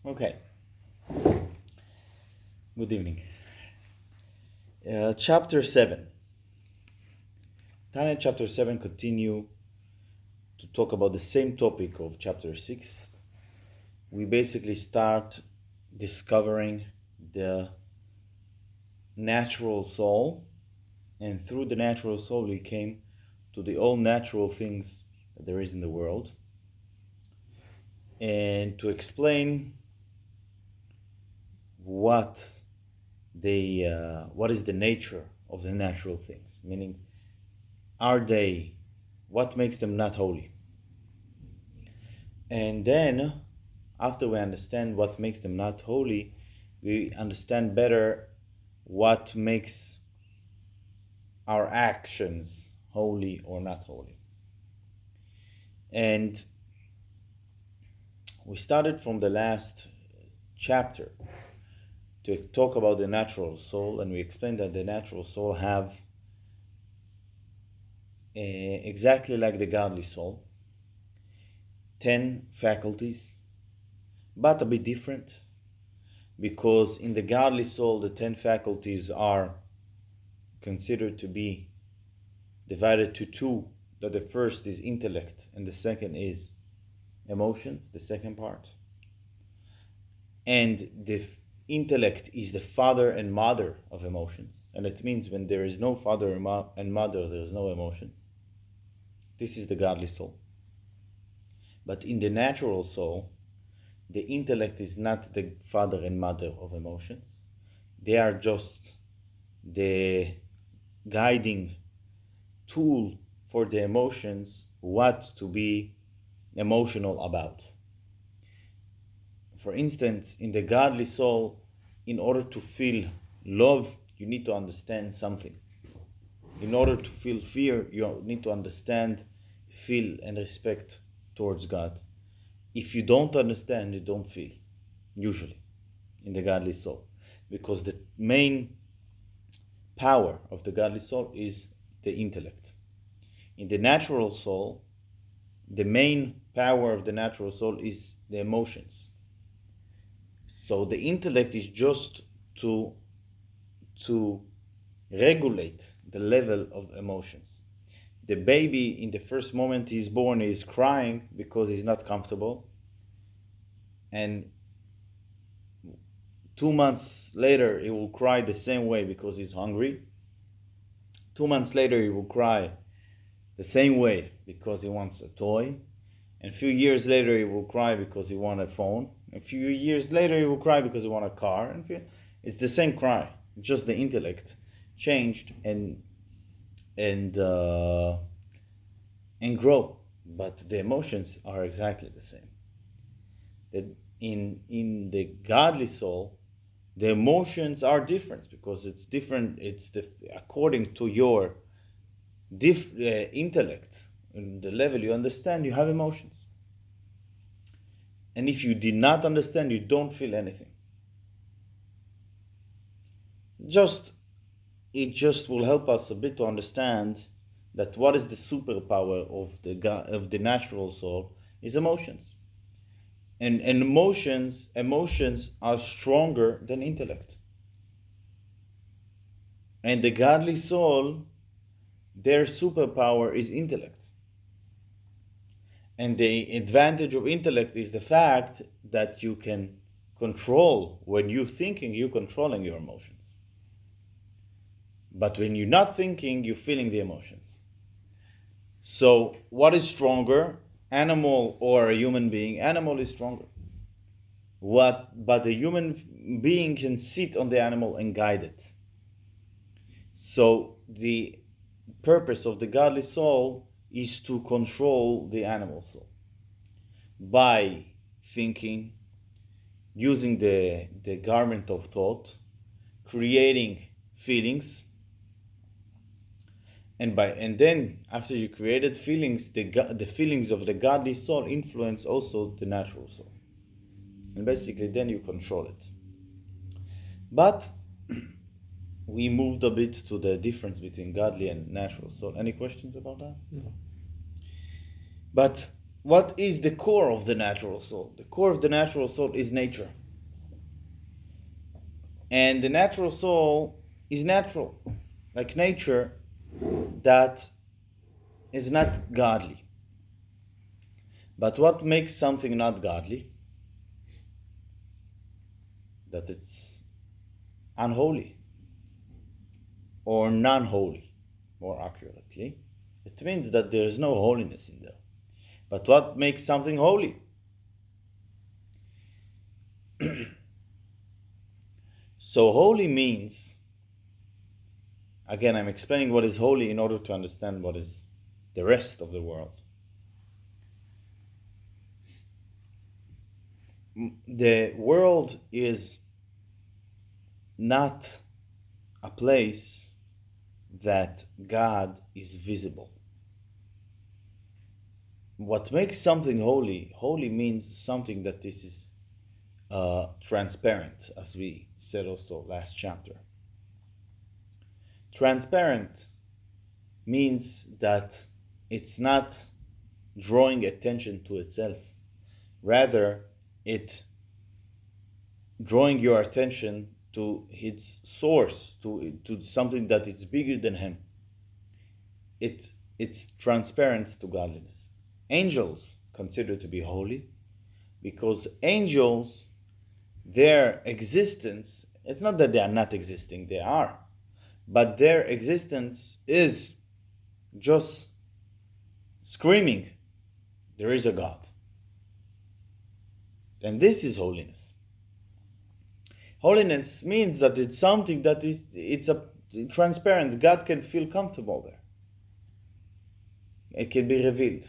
Okay. Good evening. Chapter 7. Tanya chapter 7 continue to talk about the same topic of chapter 6. We basically start discovering the natural soul, and through the natural soul we came to the all natural things that there is in the world, and to explain what is the nature of the natural things, meaning what makes them not holy. And then after we understand what makes them not holy, we understand better what makes our actions holy or not holy. And we started from the last chapter to talk about the natural soul, and we explained that the natural soul have exactly like the godly soul 10 faculties, but a bit different, because in the godly soul the 10 faculties are considered to be divided to two, that the first is intellect and the second is emotions, the second part. And the intellect is the father and mother of emotions, and it means when there is no father and mother, there is no emotions. This is the godly soul. But in the natural soul, the intellect is not the father and mother of emotions. They are just the guiding tool for the emotions, what to be emotional about. For instance, in the godly soul, in order to feel love, you need to understand something. In order to feel fear, you need to understand, feel, and respect towards God. If you don't understand, you don't feel, usually, in the godly soul. Because the main power of the godly soul is the intellect. In the natural soul, the main power of the natural soul is the emotions. So the intellect is just to regulate the level of emotions. The baby, in the first moment he's born, is crying because he's not comfortable, and 2 months later he will cry the same way because he's hungry. 2 months later he will cry the same way because he wants a toy. And a few years later he will cry because he wants a phone. A few years later he will cry because he wants a car. And it's the same cry, just the intellect changed and grow, but the emotions are exactly the same. That in the godly soul, the emotions are different because it's different. According to your intellect and the level you understand, you have emotions. And if you did not understand, you don't feel anything. It just will help us a bit to understand that what is the superpower of the natural soul is emotions. And emotions are stronger than intellect. And the godly soul, their superpower is intellect. And the advantage of intellect is the fact that you can control, when you're thinking, you're controlling your emotions. But when you're not thinking, you're feeling the emotions. So what is stronger, animal or a human being? Animal is stronger. But the human being can sit on the animal and guide it. So the purpose of the godly soul is to control the animal soul by thinking, using the garment of thought, creating feelings, and then after you created feelings, the feelings of the godly soul influence also the natural soul, and basically then you control it. But we moved a bit to the difference between godly and natural soul. Any questions about that? No. But what is the core of the natural soul? The core of the natural soul is nature. And the natural soul is natural, like nature, that is not godly. But what makes something not godly? That it's unholy or non-holy, more accurately. It means that there is no holiness in there. But what makes something holy? So holy means, again, I'm explaining what is holy in order to understand what is the rest of the world. The world is not a place that God is visible. What makes something holy? Holy means something that this is transparent, as we said also last chapter. Transparent means that it's not drawing attention to itself. Rather, it drawing your attention to its source, to something that is bigger than him. It's transparent to godliness. Angels considered to be holy because angels, their existence, it's not that they are not existing, they are, but their existence is just screaming, there is a God. And this is holiness. Holiness means that it's something that it's transparent. God can feel comfortable there. It can be revealed.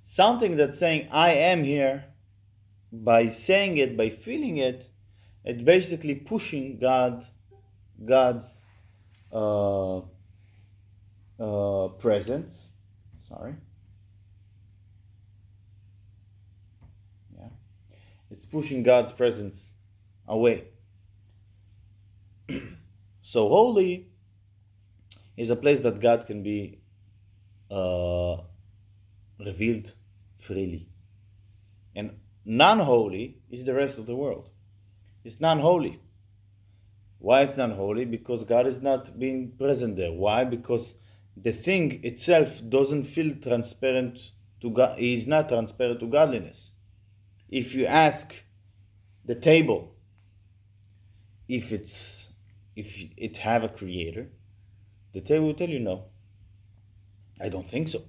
Something that's saying, I am here, by saying it, by feeling it, it's basically pushing God's presence. Sorry. Yeah. It's pushing God's presence away. So holy is a place that God can be revealed freely. And non-holy is the rest of the world. It's non-holy. Why it's non-holy? Because God is not being present there. Why? Because the thing itself doesn't feel transparent to God. It is not transparent to godliness. If you ask the table if it have a creator, the table will tell you no. I don't think so.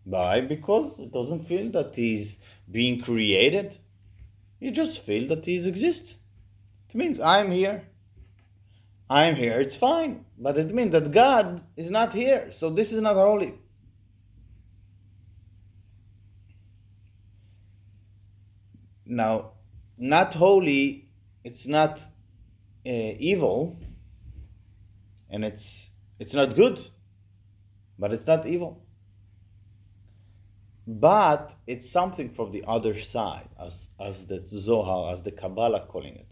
Why? Because it doesn't feel that he's being created. You just feel that he exists. It means I'm here, it's fine. But it means that God is not here, so this is not holy. Now, not holy, it's not evil, and it's not good, but it's not evil. But it's something from the other side, as the Zohar, as the Kabbalah calling it.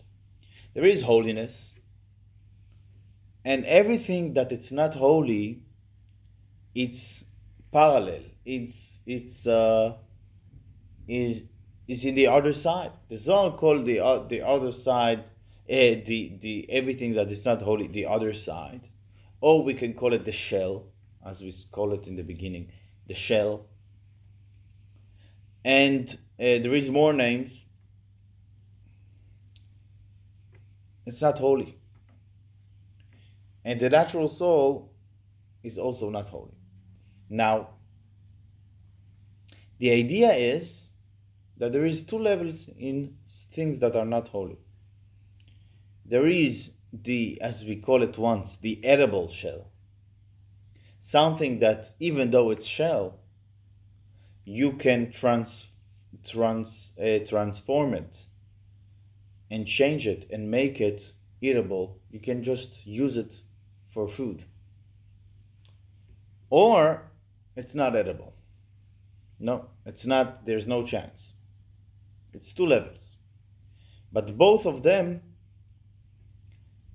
There is holiness, and everything that it's not holy, it's parallel. Is in the other side. The Zohar called the other side, the everything that is not holy, the other side, or we can call it the shell, as we call it in the beginning, the shell. And there is more names. It's not holy. And the natural soul is also not holy. Now, the idea is that there is two levels in things that are not holy. There is as we call it once, the edible shell. Something that, even though it's shell, you can transform it and change it and make it eatable. You can just use it for food. Or it's not edible. No, it's not. There's no chance. It's two levels. But both of them,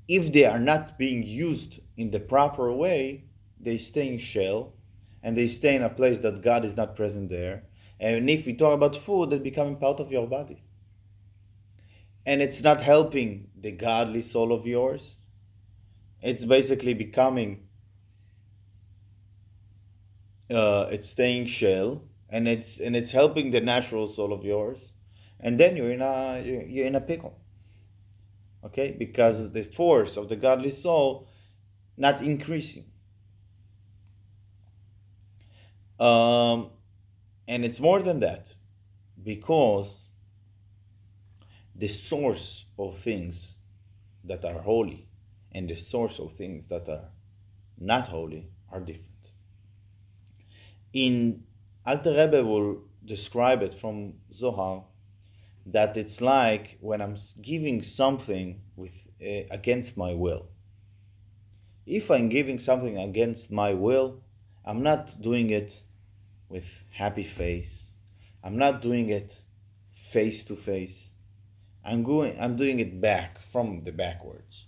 if they are not being used in the proper way, they stay in shell and they stay in a place that God is not present there. And if we talk about food, it's becoming part of your body. And it's not helping the godly soul of yours. It's basically becoming, it's staying shell, and it's helping the natural soul of yours. And then you're in a pickle. Okay, because the force of the godly soul not increasing. And it's more than that, because the source of things that are holy and the source of things that are not holy are different. In Alter Rebbe will describe it from Zohar that it's like when I'm giving something with against my will. If I'm giving something against my will, I'm not doing it with happy face. I'm not doing it face to face. I'm doing it back from the backwards.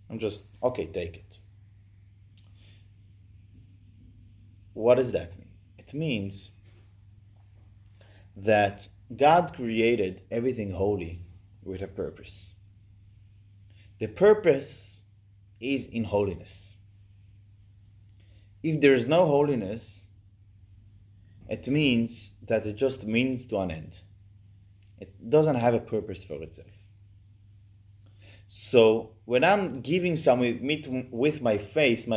I'm just, okay, take it. What does that mean? It means that God created everything holy with a purpose. The purpose is in holiness. If there is no holiness, it means that it just means to an end. It doesn't have a purpose for itself. So when I'm giving something with my face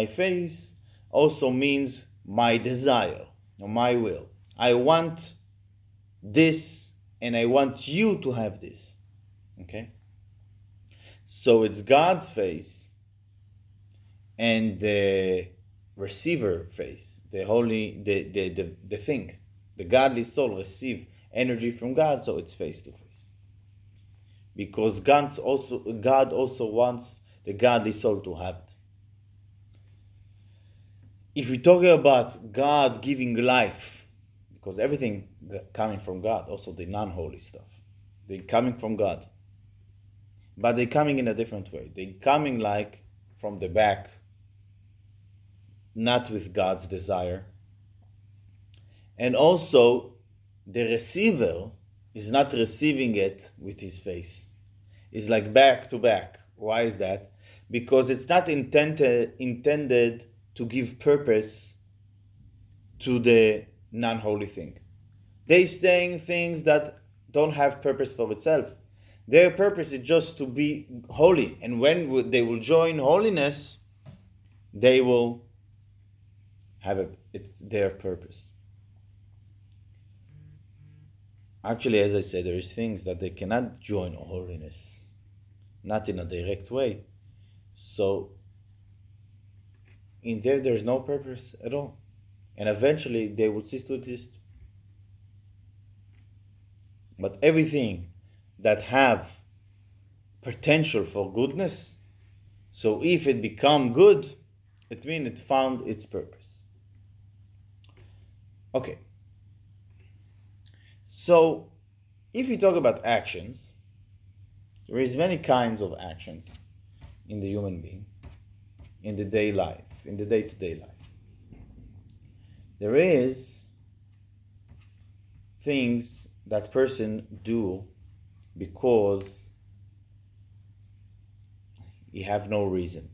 also means my desire or my will. I want this and I want you to have this. Okay? So it's God's face and the receiver face, the holy, the thing, the godly soul receive energy from God, so it's face to face. Because God also wants the godly soul to have it. If we're talking about God giving life, because everything coming from God, also the non-holy stuff, they're coming from God. But they're coming in a different way. They're coming like from the back, not with God's desire. And also, the receiver is not receiving it with his face. It's like back to back. Why is that? Because it's not intended to give purpose to the non-holy thing. They're saying things that don't have purpose for itself. Their purpose is just to be holy. And when they will join holiness, they will have their purpose. Actually, as I said, there is things that they cannot join holiness, not in a direct way. So in there's no purpose at all. And eventually they will cease to exist. But everything that have potential for goodness, so if it become good, it means it found its purpose. Okay. So if we talk about actions, there is many kinds of actions in the human being, in the day-to-day life. There is things that person do because he have no reason.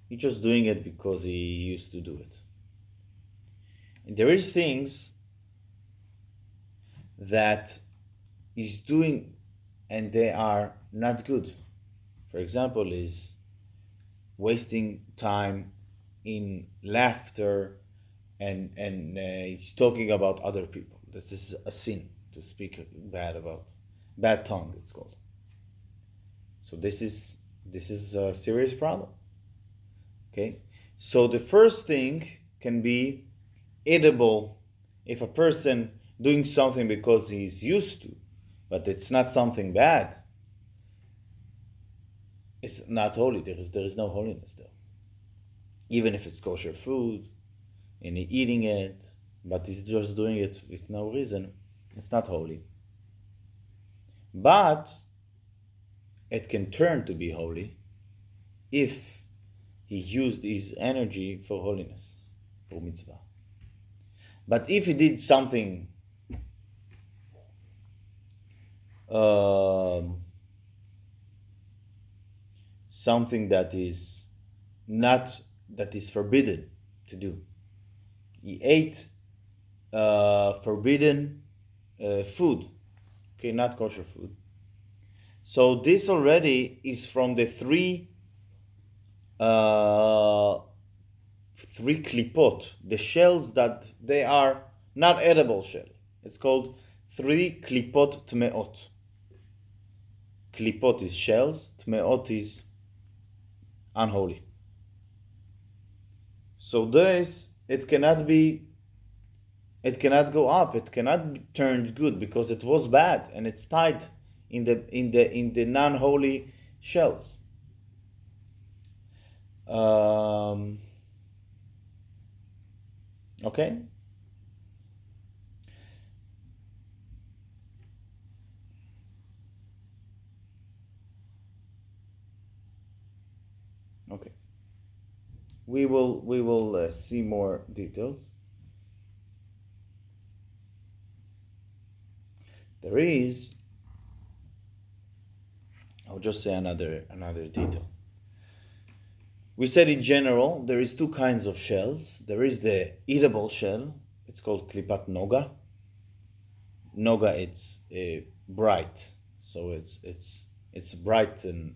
He's just doing it because he used to do it. And there is things that he's doing and they are not good. For example, is wasting time in laughter and he's talking about other people. This is a sin to speak bad tongue, it's called. So this is a serious problem. Okay, so the first thing can be edible if a person doing something because he's used to, but it's not something bad. It's not holy. There is no holiness there. Even if it's kosher food and he's eating it, but he's just doing it with no reason, it's not holy. But it can turn to be holy if he used his energy for holiness, for mitzvah. But if he did something something that is not that is forbidden to do, he ate forbidden food, okay, not kosher food. So this already is from the three klipot, the shells that they are not edible shell. It's called three klipot tmeot. Klipot is shells, tmeot is unholy. So this, it cannot go up, it cannot be turned good because it was bad and it's tied in the non-holy shells. Okay. Okay. We will see more details. There is, I'll just say another detail. We said in general there is two kinds of shells. There is the eatable shell. It's called klipat noga. Noga, it's bright, so it's bright and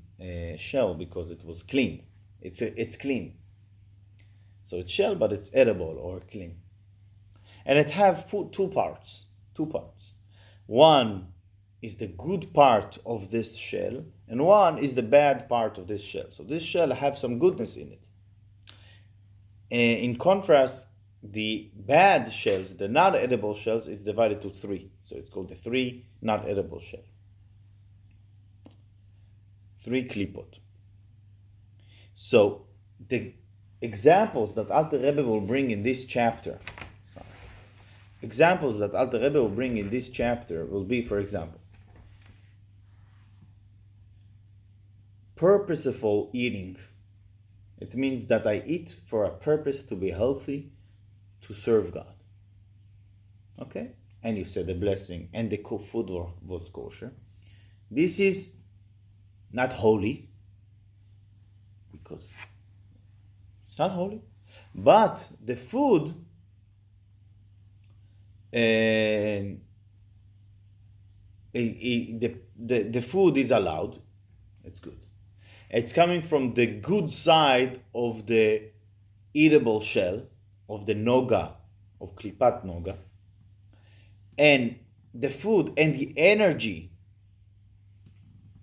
shell because it was clean. It's clean. So it's shell, but it's edible or clean. And it have two parts. One is the good part of this shell, and one is the bad part of this shell. So this shell have some goodness in it. In contrast, the bad shells, the not edible shells, is divided to three. So it's called the three not edible shell. Three klipot. So the examples that Alter Rebbe will bring in this chapter, will be, for example, purposeful eating. It means that I eat for a purpose, to be healthy, to serve God. Okay? And you said the blessing, and the food was kosher. This is not holy, because it's not holy. But the food, the food is allowed. It's good. It's coming from the good side of the eatable shell, of the noga, of klipat noga. And the food and the energy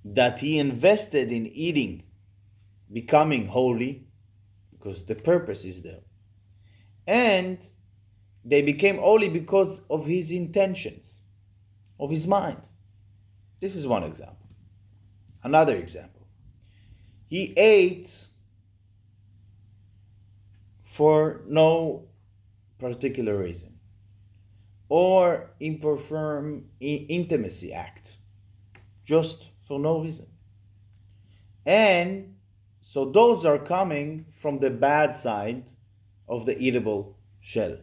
that he invested in eating, becoming holy, because the purpose is there. And they became holy because of his intentions, of his mind. This is one example. Another example. He ate for no particular reason, or perform intimacy act, just for no reason. And so those are coming from the bad side of the eatable shell,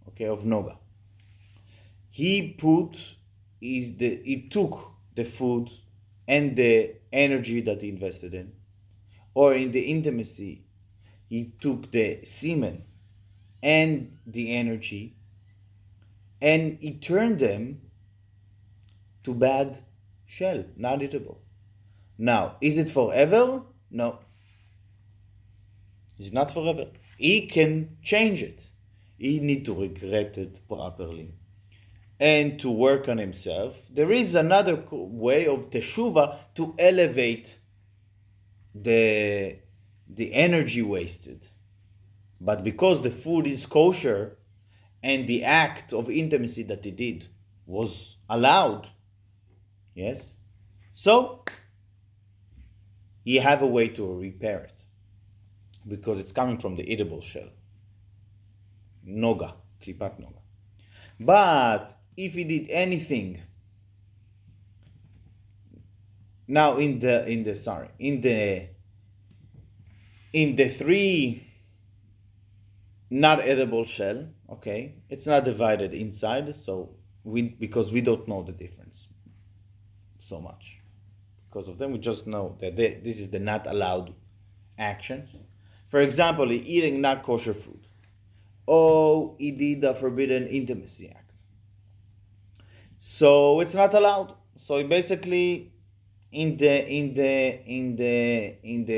okay, of noga. He took the food and the energy that he invested in, or in the intimacy, he took the semen and the energy, and he turned them to bad shell, not eatable. Now, is it forever? No. It's not forever. He can change it. He need to regret it properly and to work on himself. There is another way of teshuva to elevate the energy wasted. But because the food is kosher and the act of intimacy that he did was allowed, yes, so you have a way to repair it, because it's coming from the eatable shell, noga, klipat noga. But if he did anything now in the three not edible shell. Okay, it's not divided inside, so because we don't know the difference so much. Because of them, we just know that this is the not allowed actions. For example, eating not kosher food. Oh, he did the forbidden intimacy act. So it's not allowed. So basically, in the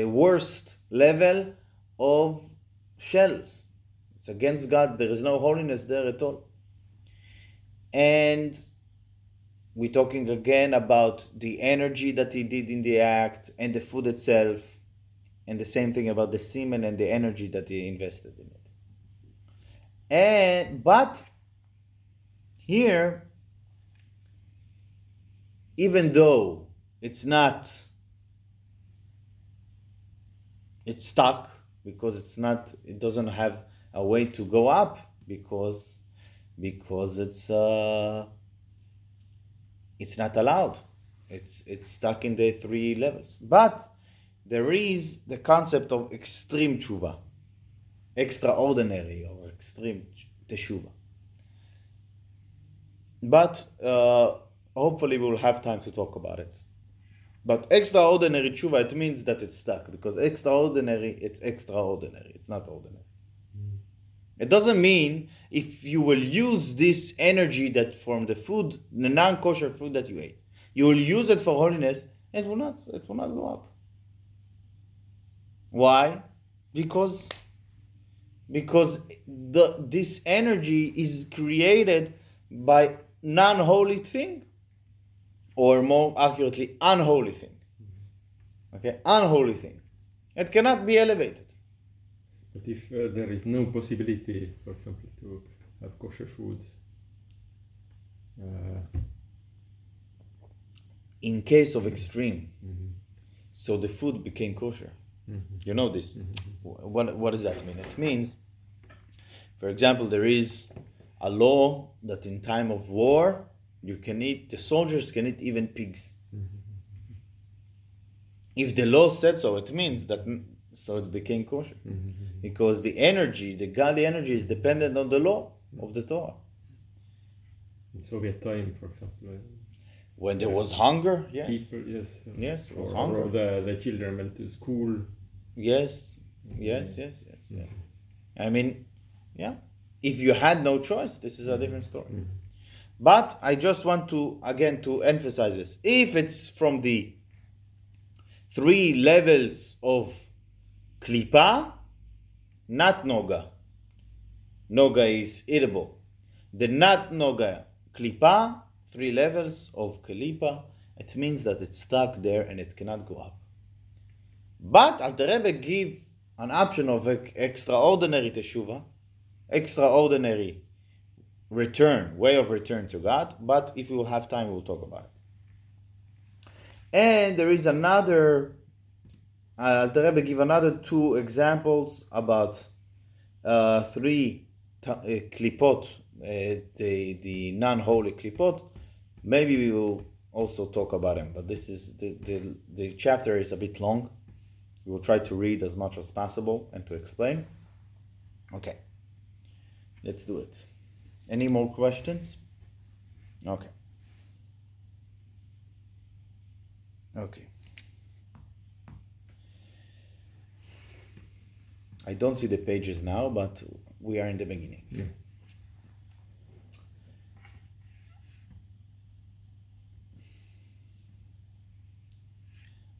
worst level of shells, it's against God. There is no holiness there at all. And we're talking again about the energy that he did in the act and the food itself, and the same thing about the semen and the energy that he invested in it. But here, even though it's stuck because it doesn't have a way to go up because it's not allowed. It's stuck in the 3 levels. But there is the concept of extreme tshuva, extraordinary or extreme teshuva. But hopefully we'll have time to talk about it. But extraordinary tshuva, it means that it's stuck, because extraordinary, it's extraordinary. It's not ordinary. It doesn't mean if you will use this energy that from the food, the non-kosher food that you ate, you will use it for holiness, it will not go up. Why? Because this energy is created by non-holy thing, or more accurately, unholy thing. Okay, unholy thing. It cannot be elevated. But if there is no possibility, for example, to have kosher foods, in case of extreme, so the food became kosher. You know this. What does that mean? It means, for example, there is a law that in time of war, the soldiers can eat even pigs. If the law said so, it means that, so it became kosher. Because the godly energy is dependent on the law of the Torah. In Soviet time, for example. When there was hunger, yes. People, yes. Yes, it was hunger. Or the children went to school. Yes. I mean, yeah. If you had no choice, this is a different story. But I just want to, again, to emphasize this. If it's from the 3 levels of klipa, not noga. Noga is eatable. The not noga klipa, 3 levels of klipa, it means that it's stuck there and it cannot go up. But Alter Rebbe give an option of extraordinary teshuva, extraordinary way of return to God. But if we will have time, we'll talk about it. And there is another, Alter Rebbe give another 2 examples about 3 klipot, the non-holy klipot. Maybe we will also talk about them, but this is the chapter is a bit long. We will try to read as much as possible and to explain. Okay, let's do it. Any more questions? Okay. I don't see the pages now, but we are in the beginning. Yeah.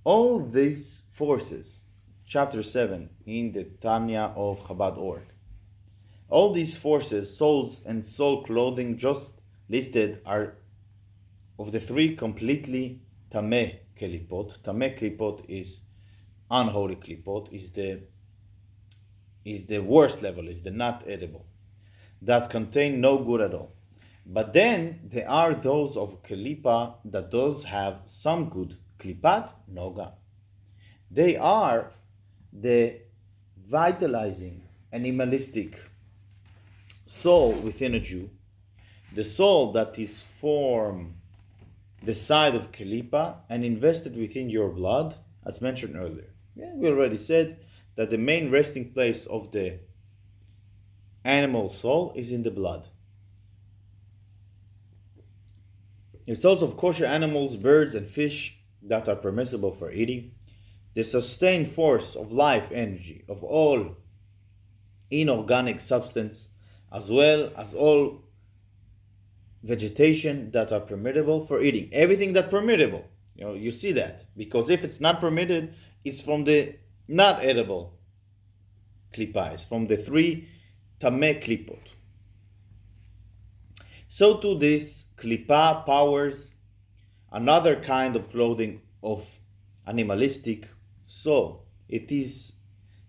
All these forces, chapter 7 in the Tanya of Chabad.org, all these forces, souls and soul clothing just listed, are of the 3 completely tameh klipot. Tameh klipot is unholy klipot, is the worst level, is the not edible, that contain no good at all. But then there are those of klipa that does have some good, klipat noga. They are the vitalizing animalistic soul within a Jew, the soul that is from the side of klipa and invested within your blood, as mentioned earlier. Yeah, we already said that the main resting place of the animal soul is in the blood. The souls of kosher animals, birds, and fish that are permissible for eating, the sustained force of life energy of all inorganic substance, as well as all vegetation that are permissible for eating. Everything that's permissible, you see that, because if it's not permitted, it's from the not edible klipa, it's from the 3 tameh klipot. So too this klipa powers another kind of clothing of animalistic soul. It is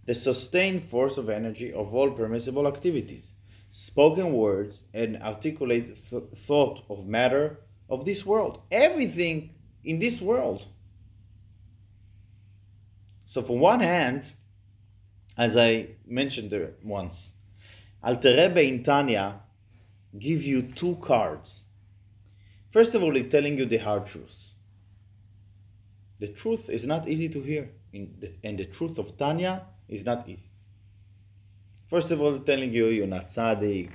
the sustained force of energy of all permissible activities, spoken words, and articulate thought of matter of this world. Everything in this world. So for one hand, as I mentioned there once, Alter Rebbe in Tanya give you 2 cards. First of all, he's telling you the hard truth. The truth is not easy to hear, and the truth of Tanya is not easy. First of all, telling you you're not tzaddik.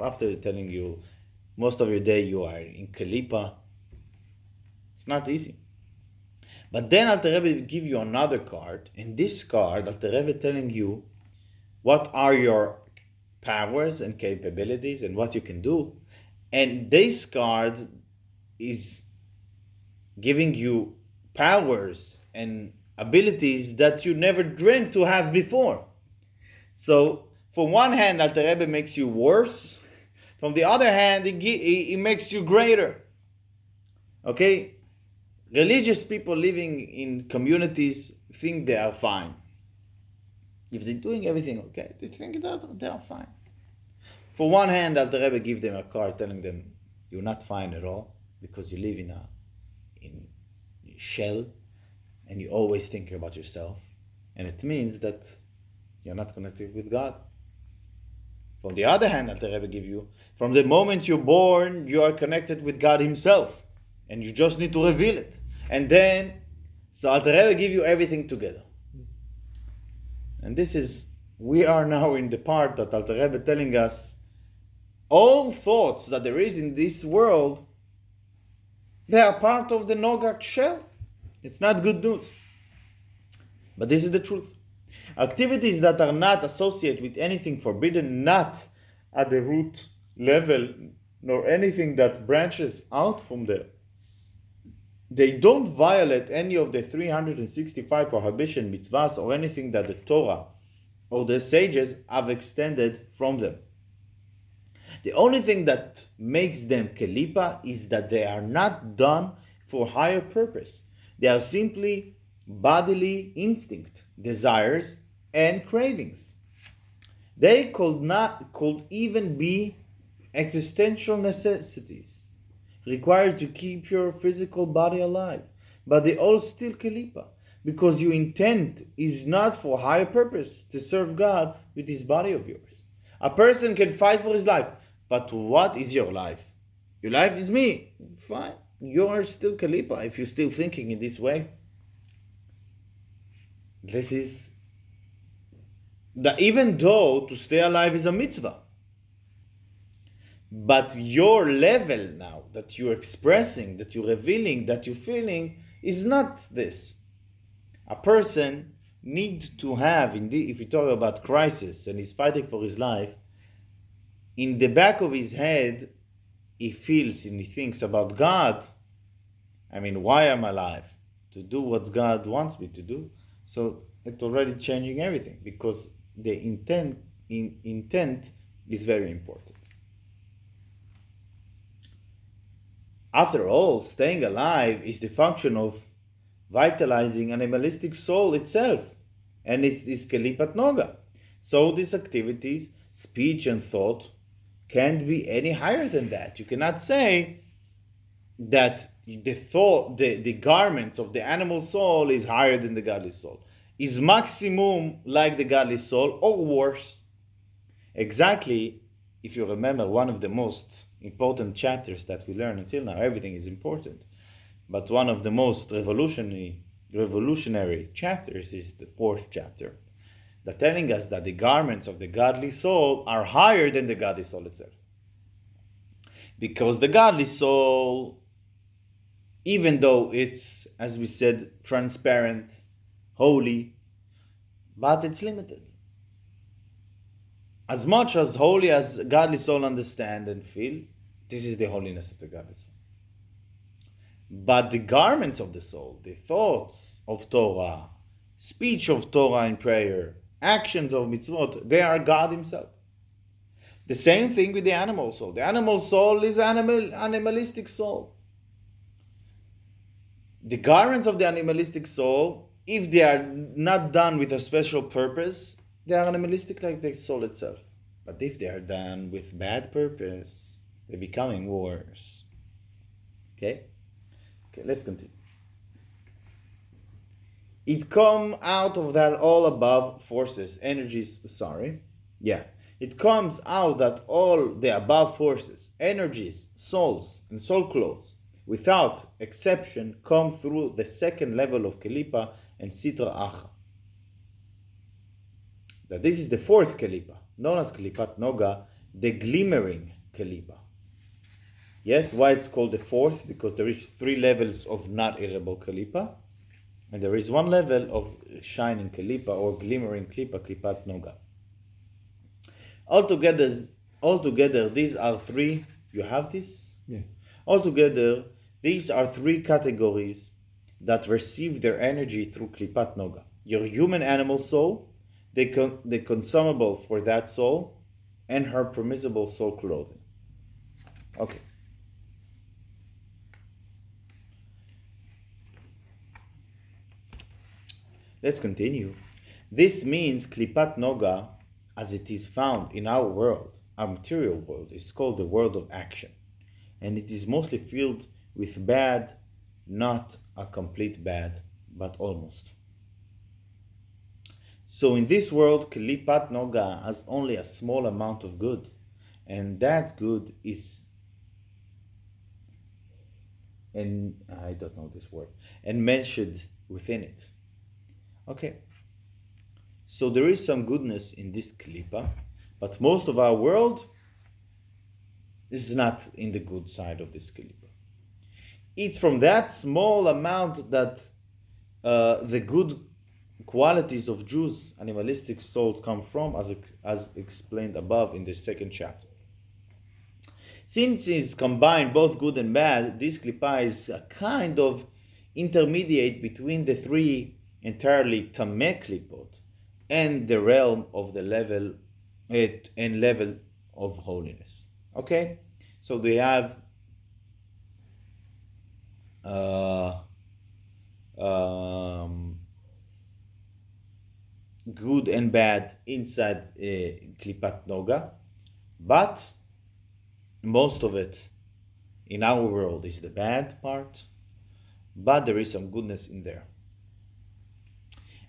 After telling you most of your day you are in Kalipa. It's not easy. But then Alter Rebbe will give you another card. In this card, Alter Rebbe telling you what are your powers and capabilities and what you can do. And this card is giving you powers and abilities that you never dreamed to have before. So, from one hand, Alter Rebbe makes you worse. From the other hand, he makes you greater. Okay? Religious people living in communities think they are fine. If they're doing everything okay, they think that they are fine. For one hand, Alter Rebbe gives them a card telling them, you're not fine at all, because you live in a shell, and you always think about yourself. And it means that you're not connected with God. From the other hand, Alter Rebbe give you, from the moment you're born, you are connected with God Himself, and you just need to reveal it. And then, so Alter Rebbe give you everything together. And this is, we are now in the part that Alter Rebbe telling us, all thoughts that there is in this world, they are part of the Nogak shell. It's not good news. But this is the truth. Activities that are not associated with anything forbidden, not at the root level, nor anything that branches out from there, they don't violate any of the 365 prohibition mitzvahs or anything that the Torah or the sages have extended from them. The only thing that makes them kelipa is that they are not done for higher purpose. They are simply bodily instinct, desires, and cravings. They could even be existential necessities required to keep your physical body alive, but they all still kelipa, because your intent is not for higher purpose to serve God with this body of yours. A person can fight for his life, but what is your life? Your life is me. Fine. You are still kalipa if you're still thinking in this way. This is that, even though to stay alive is a mitzvah, but your level now that you're expressing, that you're revealing, that you're feeling is not this. A person needs to have, indeed, if we talk about crisis and he's fighting for his life, in the back of his head, he feels and he thinks about God. I mean, why am I alive? To do what God wants me to do. So it's already changing everything, because the intent is very important. After all, staying alive is the function of vitalizing animalistic soul itself, and it is kelipat noga. So these activities, speech and thought, can't be any higher than that. You cannot say that the garments of the animal soul is higher than the godly soul. Is maximum like the godly soul or worse. Exactly, if you remember, one of the most important chapters that we learn until now, everything is important, but one of the most revolutionary chapters is the 4th chapter, They're telling us that the garments of the godly soul are higher than the godly soul itself. Because the godly soul, even though it's, as we said, transparent, holy, but it's limited. As much as holy as godly soul understand and feel, this is the holiness of the godly soul. But the garments of the soul, the thoughts of Torah, speech of Torah and prayer, actions of mitzvot, they are God himself. The same thing with the animal soul. The animal soul is animalistic soul. The garments of the animalistic soul, if they are not done with a special purpose, they are animalistic like the soul itself. But if they are done with bad purpose, they're becoming worse. Okay, let's continue. It comes out of that all above forces, energies, It comes out that all the above forces, energies, souls, and soul clothes, without exception, come through the second level of Kelipa and Sitra Acha. That this is the fourth Kelipa, known as Kelipat Noga, the glimmering Kelipa. Yes, why it's called the fourth? Because there is 3 levels of not irritable Kelipa, and there is 1 level of shining Kelipa or glimmering Kelipa, Kelipat Noga. Altogether, these are 3. You have this? Yeah. Altogether, these are 3 categories that receive their energy through Klipat Noga. Your human animal soul, the consumable for that soul, and her permissible soul clothing. Okay. Let's continue. This means Klipat Noga, as it is found in our world, our material world, is called the world of action. And it is mostly filled with bad, not a complete bad, but almost. So in this world, Klipat Noga has only a small amount of good. And that good is, and I don't know this word, and mentioned within it. Okay. So there is some goodness in this Klipa, but most of our world is not in the good side of this Klipa. It's from that small amount that the good qualities of Jews' animalistic souls come from, as explained above in the 2nd chapter. Since it's combined both good and bad, this Klipa is a kind of intermediate between the 3 entirely Tameh Klipot and the realm of the level of holiness. Okay, so we have good and bad inside Klipat Noga, but most of it in our world is the bad part, but there is some goodness in there.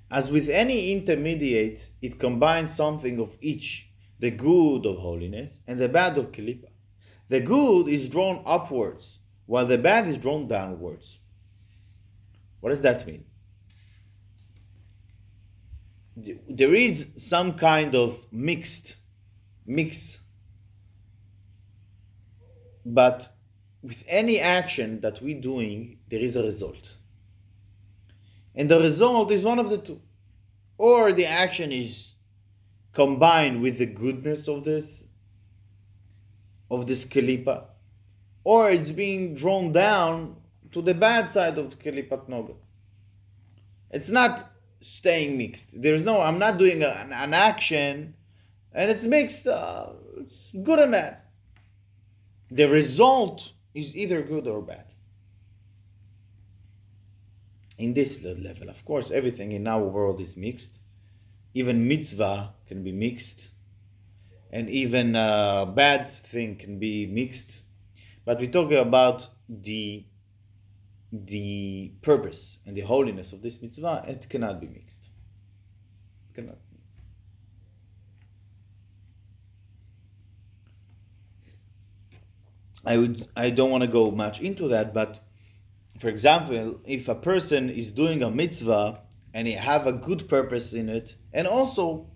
As with any intermediate, it combines something of each, the good of holiness and the bad of Kelipa. The good is drawn upwards, while the bad is drawn downwards. What does that mean? There is some kind of mix, but with any action that we're doing, there is a result. And the result is one of the 2. Or the action is combined with the goodness of this Kelipa, or it's being drawn down to the bad side of the Kelipat Noga. It's not staying mixed. I'm not doing an action and it's mixed. It's good and bad. The result is either good or bad. In this level, of course, everything in our world is mixed. Even mitzvah can be mixed, and even a bad thing can be mixed. But we're talking about the purpose and the holiness of this mitzvah. It cannot be mixed. It cannot. I don't want to go much into that, but for example, if a person is doing a mitzvah and he have a good purpose in it, and also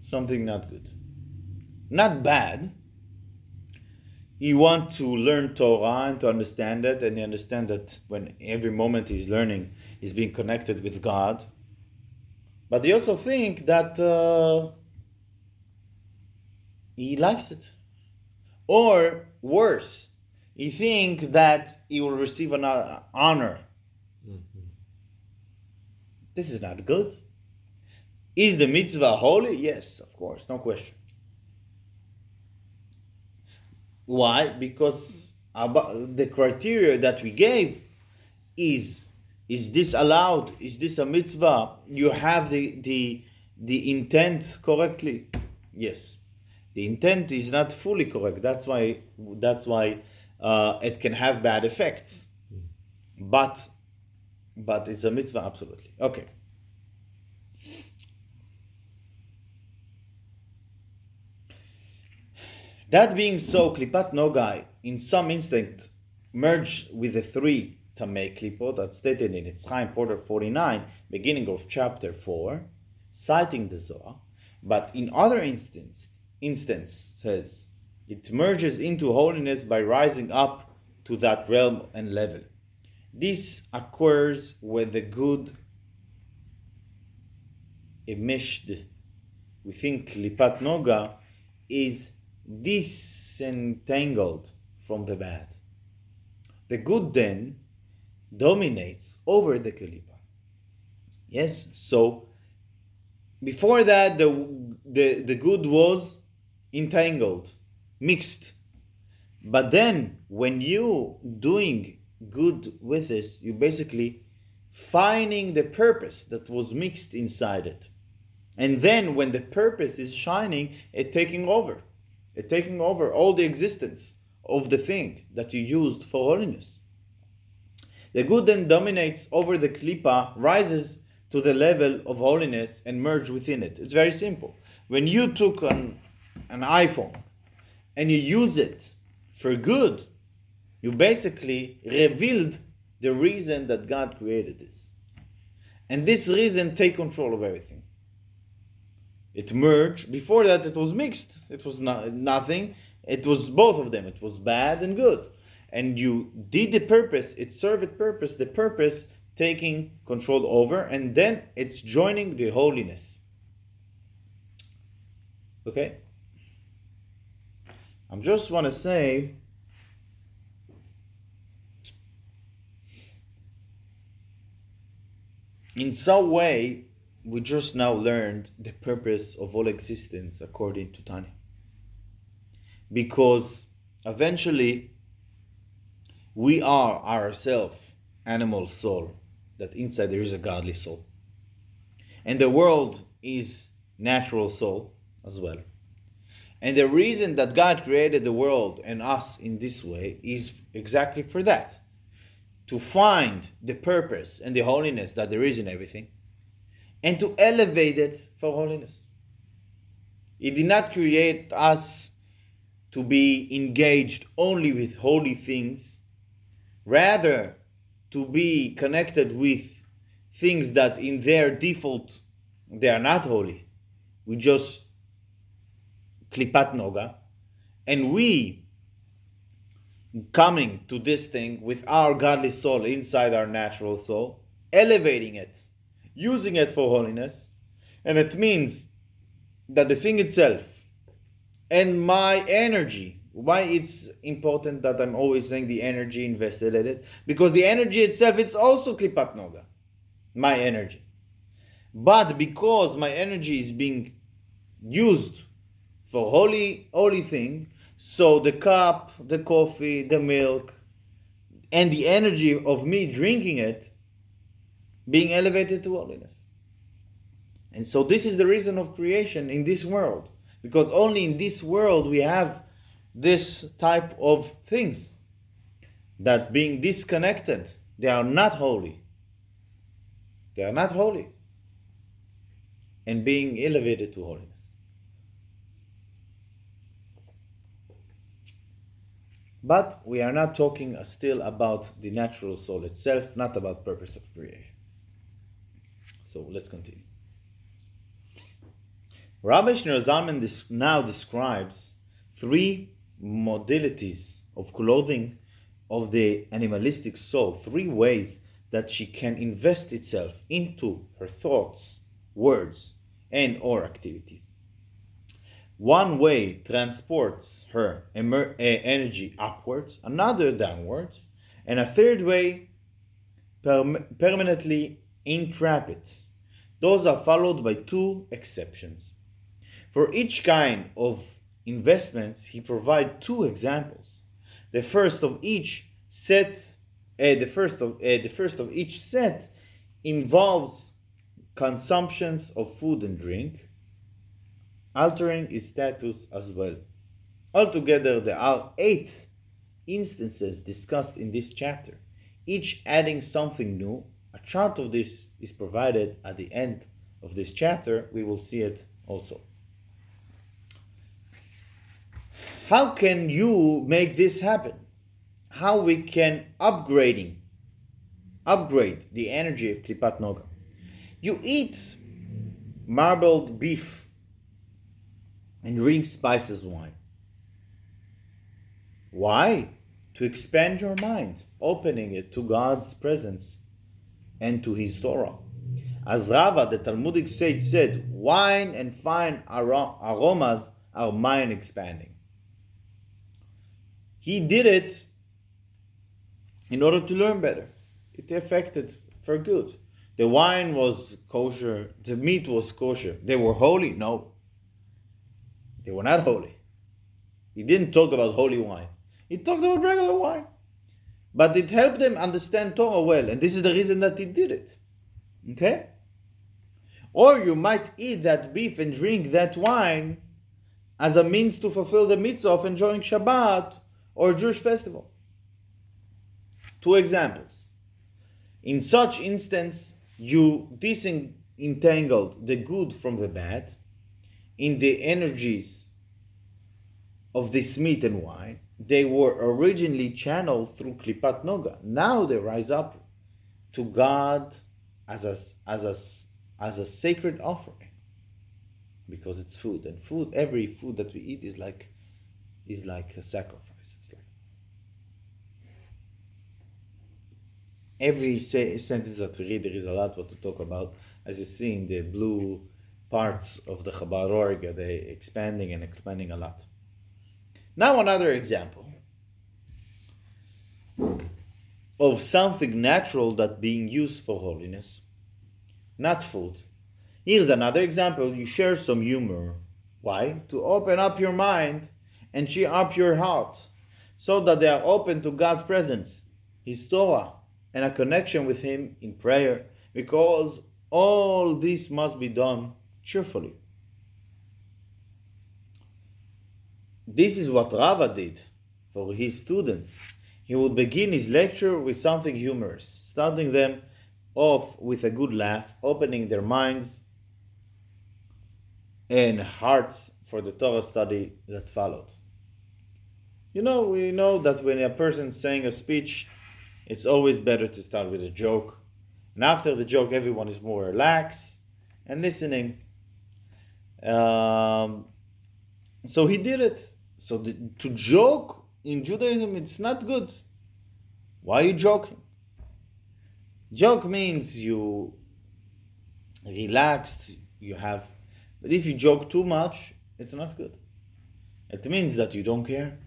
something not good. Not bad. He wants to learn Torah and to understand it, and he understands that when every moment he's learning, he's being connected with God. But he also thinks that he likes it. Or worse, he thinks that he will receive an honor. Mm-hmm. This is not good. Is the mitzvah holy? Yes, of course, no question. Why? Because the criteria that we gave is this allowed? Is this a mitzvah? You have the intent correctly? Yes. The intent is not fully correct. That's why it can have bad effects. But it's a mitzvah absolutely. Okay. That being so, Klipat Nogai, in some instinct, merged with the three Tamei Klipot that's stated in its Chaim Porter 49, beginning of chapter 4, citing the Zohar, but in other instances, it merges into holiness by rising up to that realm and level. This occurs when the good emished within Klipat Noga is disentangled from the bad. The good then dominates over the Kalipa. Yes, so before that the good was entangled, mixed. But then when you doing good with this, you basically finding the purpose that was mixed inside it. And then when the purpose is shining, it's taking over. It's taking over all the existence of the thing that you used for holiness. The good then dominates over the klipa, rises to the level of holiness and merge within it. It's very simple. When you took an iPhone and you use it for good, you basically revealed the reason that God created this. And this reason take control of everything. It merged. Before that it was mixed. It was nothing. It was both of them. It was bad and good. And you did the purpose, it served its purpose, the purpose taking control over, and then it's joining the holiness. Okay? I just want to say, in some way, we just now learned the purpose of all existence according to Tanya. Because eventually, we are ourselves animal soul, that inside there is a godly soul. And the world is natural soul as well. And the reason that God created the world and us in this way is exactly for that. To find the purpose and the holiness that there is in everything, and to elevate it for holiness. He did not create us to be engaged only with holy things, rather to be connected with things that in their default they are not holy. We just klipat noga, and we coming to this thing with our godly soul inside our natural soul, elevating it, using it for holiness. And it means that the thing itself and my energy, why it's important that I'm always saying the energy invested in it, because the energy itself, it's also klipat noga, my energy. But because my energy is being used for holy thing, so the cup, the coffee, the milk, and the energy of me drinking it being elevated to holiness. And so this is the reason of creation in this world, because only in this world we have this type of things that being disconnected, they are not holy. They are not holy. And being elevated to holiness. But we are not talking still about the natural soul itself, not about purpose of creation. So let's continue. Rabbi Shneur Zalman now describes three modalities of clothing of the animalistic soul, three ways that she can invest itself into her thoughts, words, and or activities. One way transports her energy upwards, another downwards, and a third way permanently entrap it. Those are followed by two exceptions. For each kind of investments, he provides two examples. The first of each set involves consumptions of food and drink, altering his status as well. Altogether, there are 8 instances discussed in this chapter, each adding something new. A chart of this is provided at the end of this chapter. We will see it also. How can you make this happen? How we can upgrade the energy of Klipat Noga? You eat marbled beef and drink spices wine. Why? To expand your mind, opening it to God's presence and to His Torah. As Rava, the Talmudic sage, said, wine and fine aromas are mind expanding. He did it in order to learn better. It affected for good. The wine was kosher, the meat was kosher. They were holy? No. They were not holy. He didn't talk about holy wine. He talked about regular wine. But it helped them understand Torah well, and this is the reason that he did it. Okay? Or you might eat that beef and drink that wine as a means to fulfill the mitzvah of enjoying Shabbat or Jewish festival. 2 examples. In such instance, you disentangled the good from the bad in the energies of this meat and wine. They were originally channeled through Klipat Noga. Now they rise up to God as a sacred offering, because it's food, and every food that we eat is like a sacrifice. Every sentence that we read, there is a lot what to talk about. As you see in the blue parts of the Chabad org, they're expanding a lot. Now another example of something natural that being used for holiness, not food. Here's another example. You share some humor. Why? To open up your mind and cheer up your heart, so that they are open to God's presence, His Torah, and a connection with Him in prayer, because all this must be done cheerfully. This is what Rava did for his students. He would begin his lecture with something humorous, starting them off with a good laugh, opening their minds and hearts for the Torah study that followed. We know that when a person's saying a speech, it's always better to start with a joke. And after the joke, everyone is more relaxed and listening. So he did it. So to joke in Judaism, it's not good. Why are you joking? Joke means you relaxed, but if you joke too much, it's not good. It means that you don't care.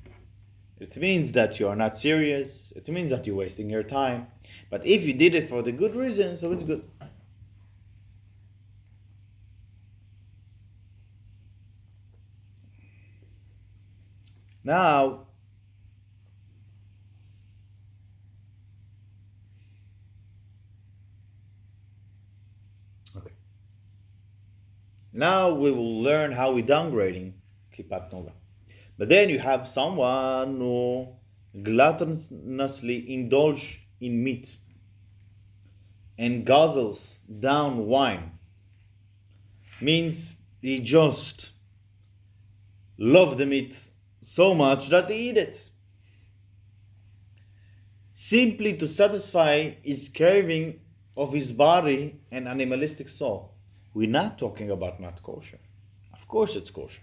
It means that you are not serious. It means that you're wasting your time. But if you did it for the good reason, so it's good. Now, we will learn how we're downgrading Klipat Noga. But then you have someone who gluttonously indulges in meat and guzzles down wine. Means he just loves the meat so much that he eats it, simply to satisfy his craving of his body and animalistic soul. We're not talking about not kosher. Of course it's kosher.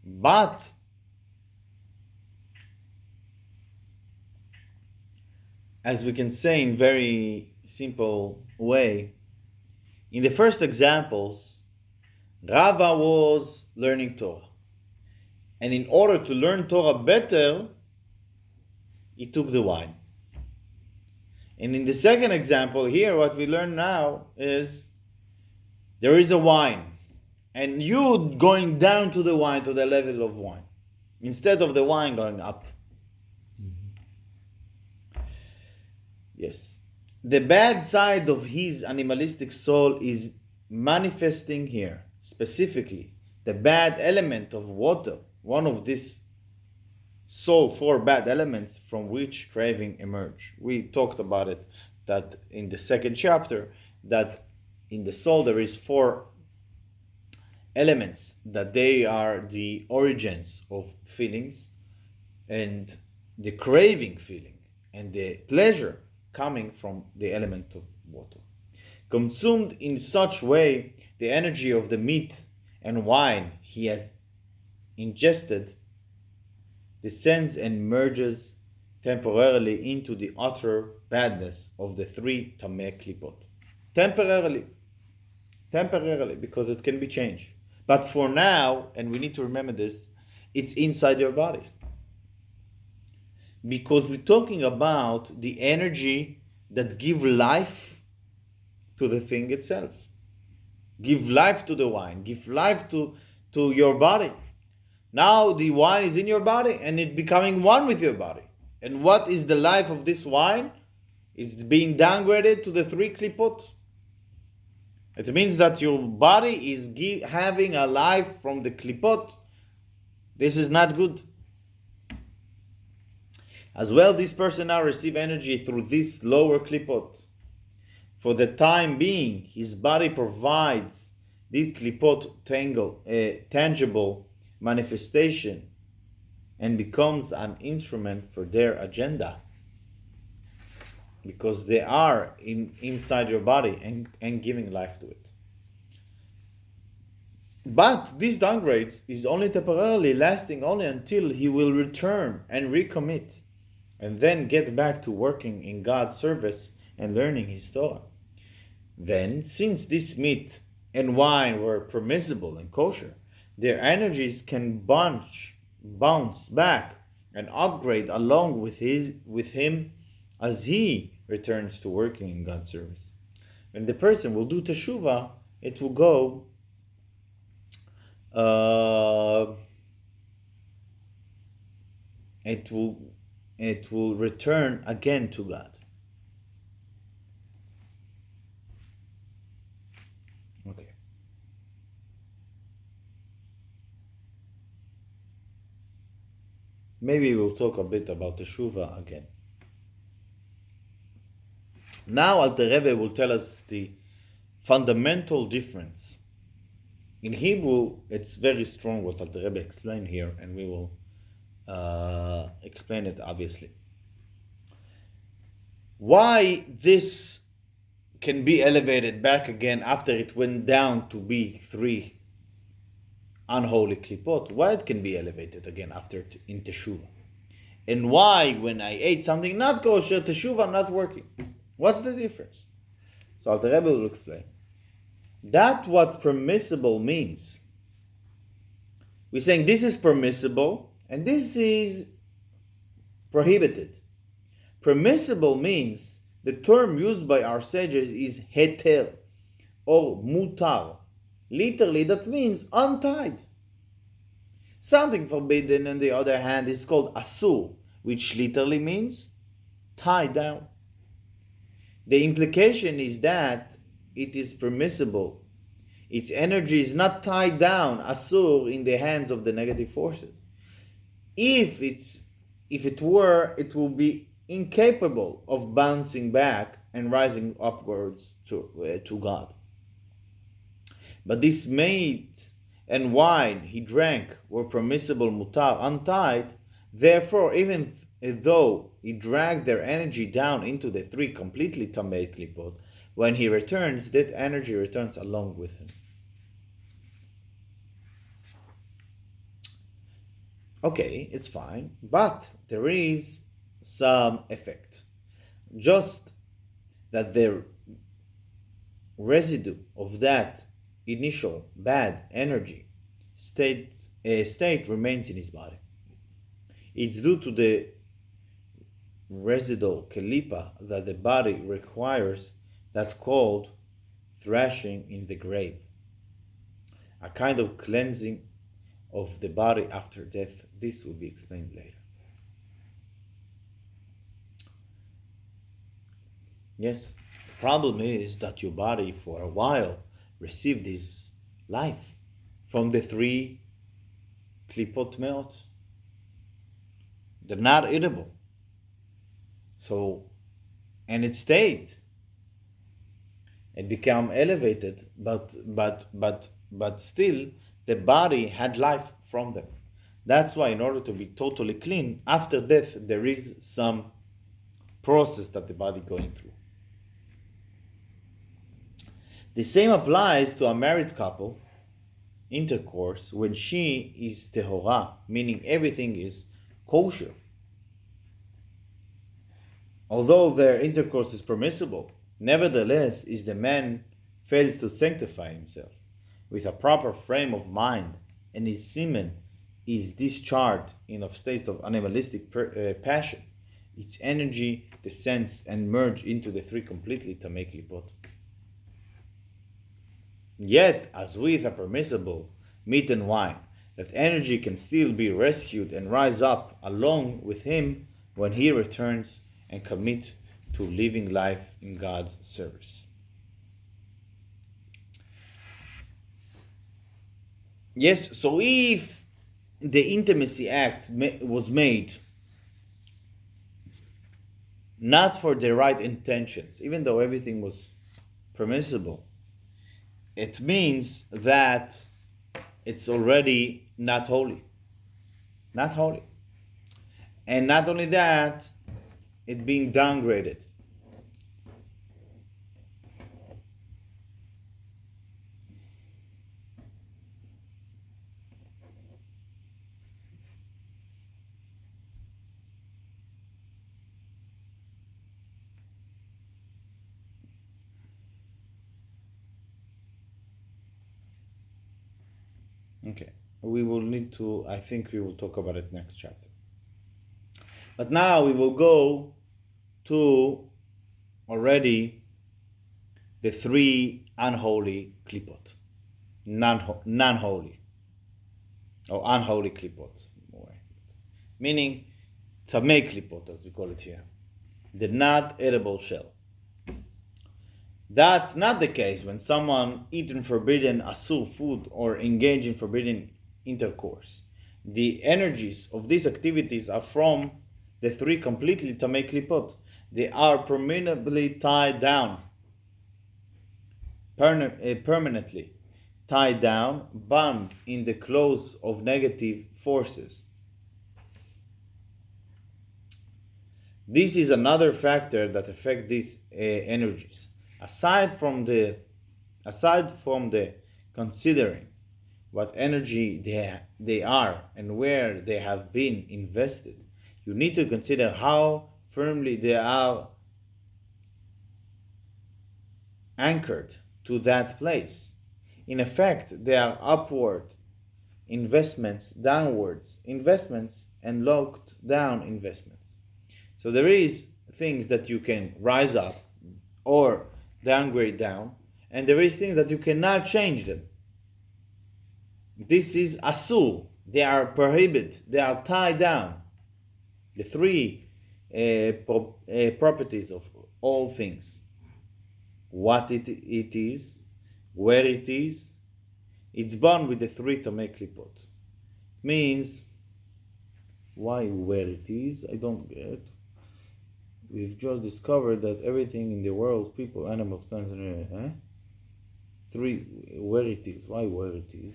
But as we can say in very simple way, in the first examples, Rava was learning Torah. And in order to learn Torah better, he took the wine. And in the second example here, what we learn now is there is a wine. And you going down to the wine, to the level of wine, instead of the wine going up. Yes. The bad side of his animalistic soul is manifesting here, specifically the bad element of water, one of these four bad elements from which craving emerge. We talked about it, that in the second chapter, that in the soul there is four elements, that they are the origins of feelings, and the craving feeling and the pleasure coming from the element of water. Consumed in such way, the energy of the meat and wine he has ingested descends and merges temporarily into the utter badness of the three Tameh Klipot. Temporarily, because it can be changed. But for now, and we need to remember this, it's inside your body. Because we're talking about the energy that give life to the thing itself. Give life to the wine. Give life to your body. Now the wine is in your body and it's becoming one with your body. And what is the life of this wine? It's being downgraded to the three klipot. It means that your body is having a life from the klipot. This is not good. As well, this person now receive energy through this lower klipot. For the time being, his body provides this klipot tangible manifestation and becomes an instrument for their agenda. Because they are inside your body and giving life to it. But this downgrade is only temporarily, lasting only until he will return and recommit, and then get back to working in God's service and learning his Torah. Then, since this meat and wine were permissible and kosher, their energies can bounce back and upgrade along with him as he returns to working in God's service. When the person will do teshuvah, it will go it will return again to God. Okay. Maybe we'll talk a bit about teshuvah again. Now Alter Rebbe will tell us the fundamental difference. In Hebrew, it's very strong what Alter Rebbe explained here, and we will explain it obviously. Why this can be elevated back again after it went down to be three unholy klipot? Why it can be elevated again after in teshuvah? And why when I ate something not kosher, teshuvah not working? What's the difference? So Alter Rebbe will explain. That what permissible means. We're saying this is permissible and this is prohibited. Permissible means the term used by our sages is heter or mutar. Literally, that means untied. Something forbidden, on the other hand, is called asur, which literally means tied down. The implication is that it is permissible. Its energy is not tied down, asur, in the hands of the negative forces. If it were, it will be incapable of bouncing back and rising upwards to God. But this meat and wine he drank were permissible mutar, untied. Therefore, even though he dragged their energy down into the three completely tamei klipot, when he returns, that energy returns along with him. Okay, it's fine, but there is some effect. Just that the residue of that initial bad energy state remains in his body. It's due to the residual kelipa that the body requires, that's called thrashing in the grave, a kind of cleansing of the body after death. This will be explained later. Yes, the problem is that your body for a while received this life from the three klipot meot. They're not eatable. So, and it stayed. It became elevated, but still the body had life from them. That's why in order to be totally clean, after death there is some process that the body going through. The same applies to a married couple intercourse when she is tehora, meaning everything is kosher. Although their intercourse is permissible, nevertheless, if the man fails to sanctify himself with a proper frame of mind, and his semen is discharged in a state of animalistic passion, its energy descends and merges into the three completely to make lipot. Yet, as with a permissible meat and wine, that energy can still be rescued and rise up along with him when he returns and commit to living life in God's service. Yes, so if the intimacy act was made not for the right intentions, even though everything was permissible, it means that it's already not holy. Not holy. And not only that, it being downgraded. Okay, we will need to, I think we will talk about it next chapter. But now we will go to already the three unholy klipot, non-holy, or unholy klipot, meaning tamei klipot, as we call it here, the not edible shell. That's not the case when someone eaten forbidden asur food or engage in forbidden intercourse. The energies of these activities are from the three completely tamei klipot. They are permanently tied down, permanently tied down, bound in the claws of negative forces. This is another factor that affects these energies. Aside from the considering what energy they are and where they have been invested, you need to consider how firmly they are anchored to that place. In effect, they are upward investments, downwards investments, and locked down investments. So there is things that you can rise up or downgrade down, and there is things that you cannot change them. This is asur. They are prohibited. They are tied down. The three properties of all things: what it is, where it is. It's bound with the three tamei klipot. Means why where it is? I don't get. We've just discovered that everything in the world, people, animals, plants, three, where it is. Why where it is?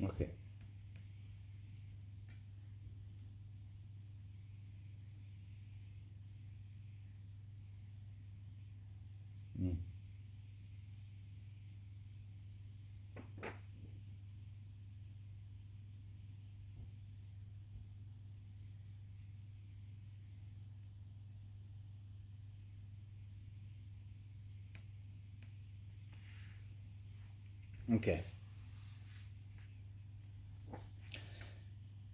Okay. Mm. Okay.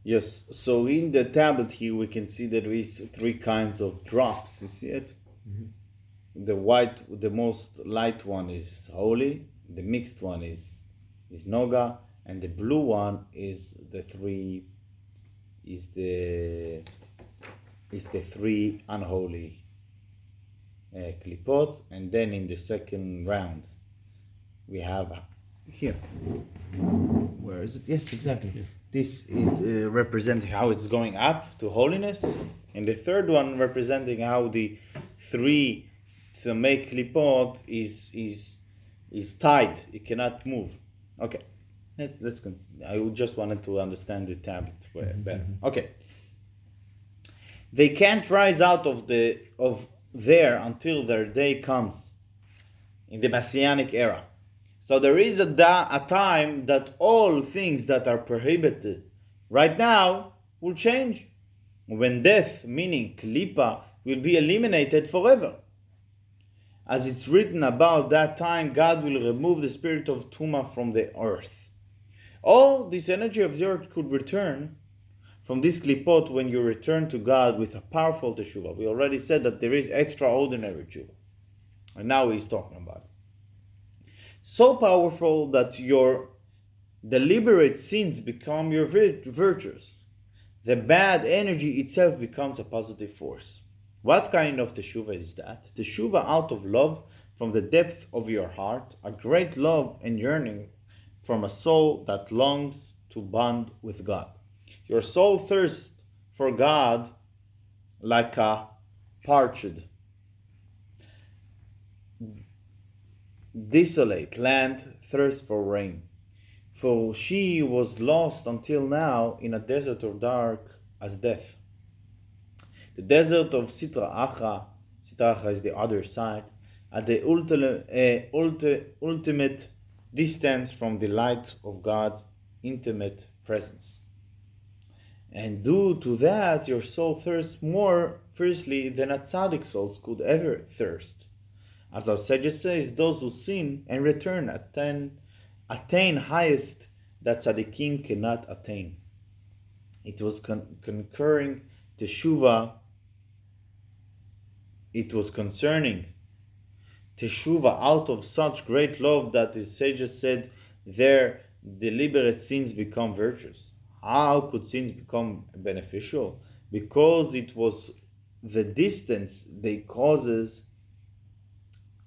Yes. So in the tablet here, we can see that there is three kinds of drops. You see it? Mm-hmm. The white, the most light one is holy. The mixed one is noga, and the blue one is the three is the three unholy klipot. And then in the second round, we have here. Where is it? Yes, exactly. Yeah. This is representing how it's going up to holiness, and the third one representing how the three to make klipot is tight. It cannot move. Okay, let's continue. I just wanted to understand the tablet better. Okay, they can't rise out of there until their day comes in the Messianic era. So there is a time that all things that are prohibited right now will change. When death, meaning klipa, will be eliminated forever. As it's written about that time, God will remove the spirit of Tuma from the earth. All this energy of the earth could return from this klipot when you return to God with a powerful teshuva. We already said that there is extraordinary teshuva. And now he's talking about it. So powerful that your deliberate sins become your virtues. The bad energy itself becomes a positive force. What kind of teshuva is that? Teshuva out of love from the depth of your heart, a great love and yearning from a soul that longs to bond with God. Your soul thirsts for God like a parched, desolate land thirsts for rain. For she was lost until now in a desert of dark as death. The desert of Sitra Acha is the other side, at the ultimate distance from the light of God's intimate presence. And due to that, your soul thirsts more fiercely than a tzaddik souls could ever thirst. As our sage says, those who sin and return attain highest that tzaddikim cannot attain. It was concurring teshuva. It was concerning teshuva out of such great love that the sages said their deliberate sins become virtues. How could sins become beneficial? Because it was the distance they causes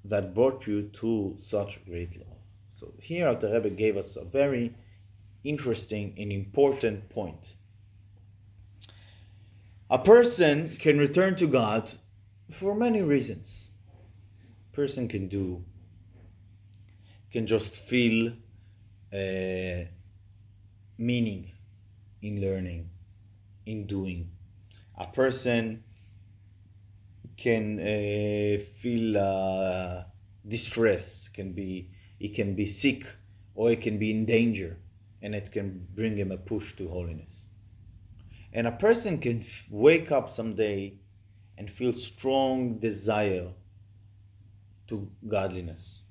that brought you to such great love. So here Alter Rebbe gave us a very interesting and important point. A person can return to God for many reasons. A person can just feel meaning in learning, in doing. A person can feel distress. He can be sick, or he can be in danger, and it can bring him a push to holiness. And a person can wake up someday and feel strong desire to godliness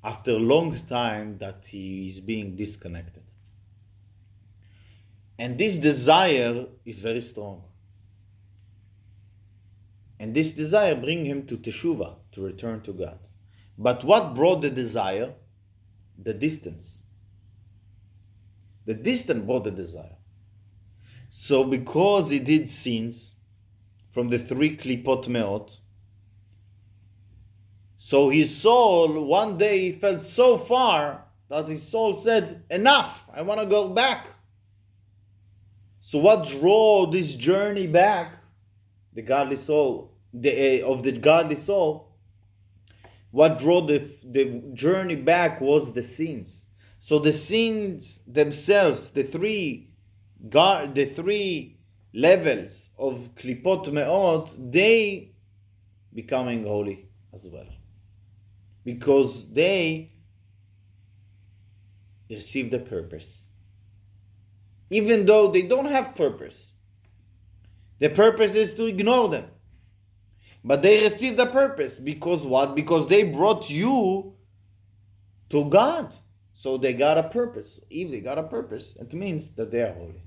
after a long time that he is being disconnected. And this desire is very strong. And this desire brings him to teshuva, to return to God. But what brought the desire? The distance. The distance brought the desire. So because he did sins from the three klipot meot, so his soul one day felt so far that his soul said, enough, I want to go back. So what drove this journey back, the godly soul, of the godly soul, what drove the journey back was the sins. So the sins themselves, the three levels of klipot me'ot, they becoming holy as well, because they receive the purpose, even though they don't have purpose. The purpose is to ignore them, but they receive the purpose because what? Because they brought you to God. So they got a purpose. If they got a purpose, it means that they are holy.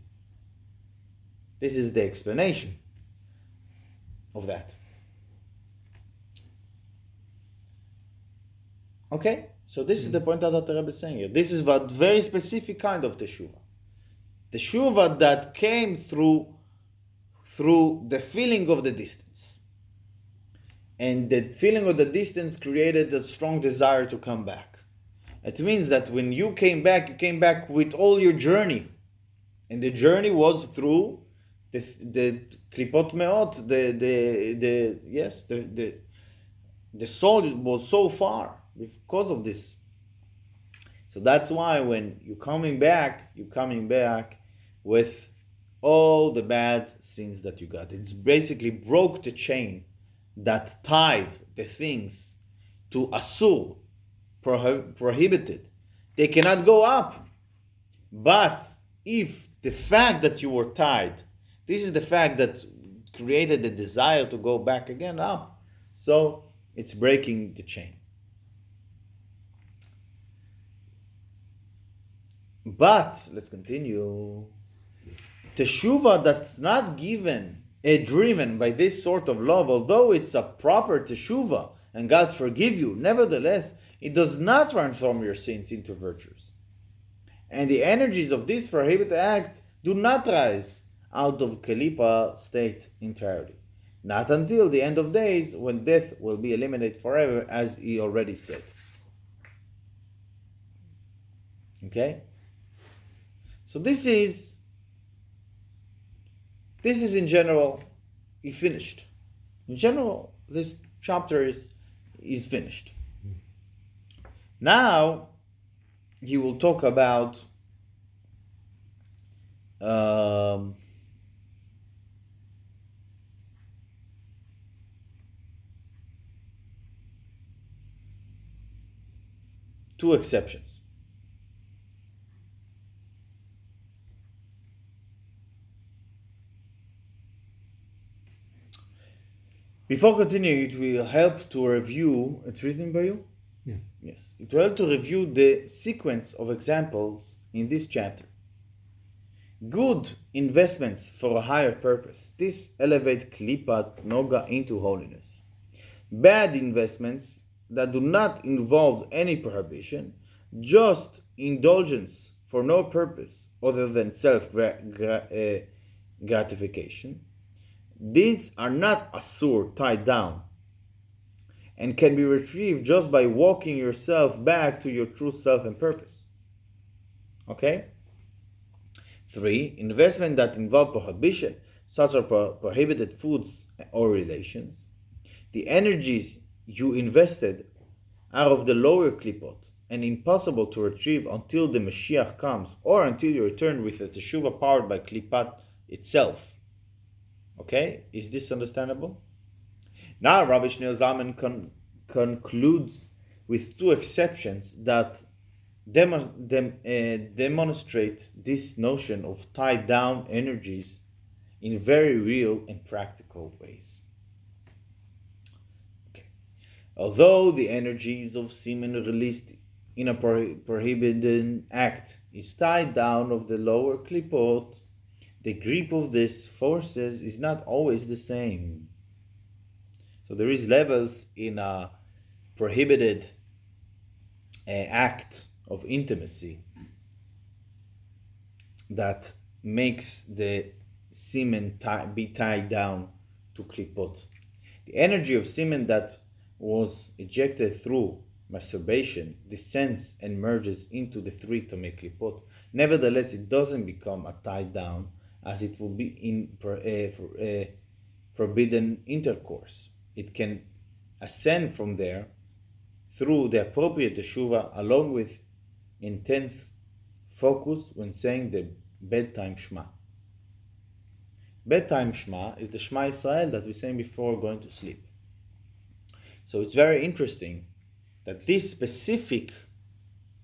This is the explanation of that. Okay? So this is the point that the Rebbe is saying here. This is a very specific kind of teshuva. Teshuva that came through the feeling of the distance. And the feeling of the distance created a strong desire to come back. It means that when you came back with all your journey. And the journey was through the klipot me'ot, the soul was so far because of this. So that's why when you're coming back with all the bad sins that you got. It's basically broke the chain that tied the things to asur, prohibited. They cannot go up. But if the fact that you were tied, this is the fact that created the desire to go back again up, so it's breaking the chain. But let's continue. Teshuva that's not driven by this sort of love, although it's a proper teshuva and God forgive you, nevertheless, it does not transform your sins into virtues. And the energies of this prohibited act do not rise out of Kalipa state entirely. Not until the end of days, when death will be eliminated forever, as he already said. Okay? So this is in general, he finished. In general, this chapter is finished. Now, he will talk about two exceptions. Before continuing, it will help to review. It's written by you? Yeah. Yes. It will help to review the sequence of examples in this chapter. Good investments for a higher purpose. This elevate Klipat Noga into holiness. Bad investments that do not involve any prohibition, just indulgence for no purpose other than self-gratification. These are not asur, tied down, and can be retrieved just by walking yourself back to your true self and purpose. Okay? 3. Investment that involve prohibition, such as prohibited foods or relations. The energies you invested are of the lower klipot and impossible to retrieve until the Mashiach comes or until you return with a teshuva powered by klipat itself. Okay? Is this understandable? Now Rabbi Shneur Zalman concludes with two exceptions that demonstrate this notion of tied down energies in very real and practical ways. Okay. Although the energies of semen released in a prohibited act is tied down of the lower klipot, the grip of these forces is not always the same. So there is levels in a prohibited act of intimacy that makes the semen be tied down to klipot. The energy of semen that was ejected through masturbation descends and merges into the three tamei klipot. Nevertheless, it doesn't become a tied down, as it will be in forbidden intercourse. It can ascend from there through the appropriate teshuva, along with intense focus when saying the bedtime Shema. Bedtime Shema is the Shema Israel that we sang before going to sleep. So it's very interesting that this specific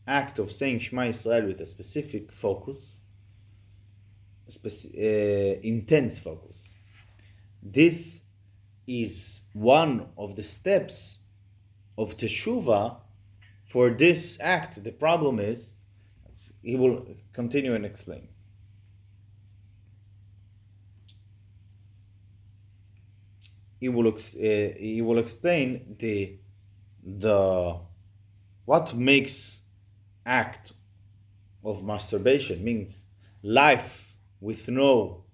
act of saying Shema Israel with a specific focus, intense focus, this is one of the steps of Teshuvah for this act. The problem is, he will continue and explain. He will explain the what makes act of masturbation, means life with no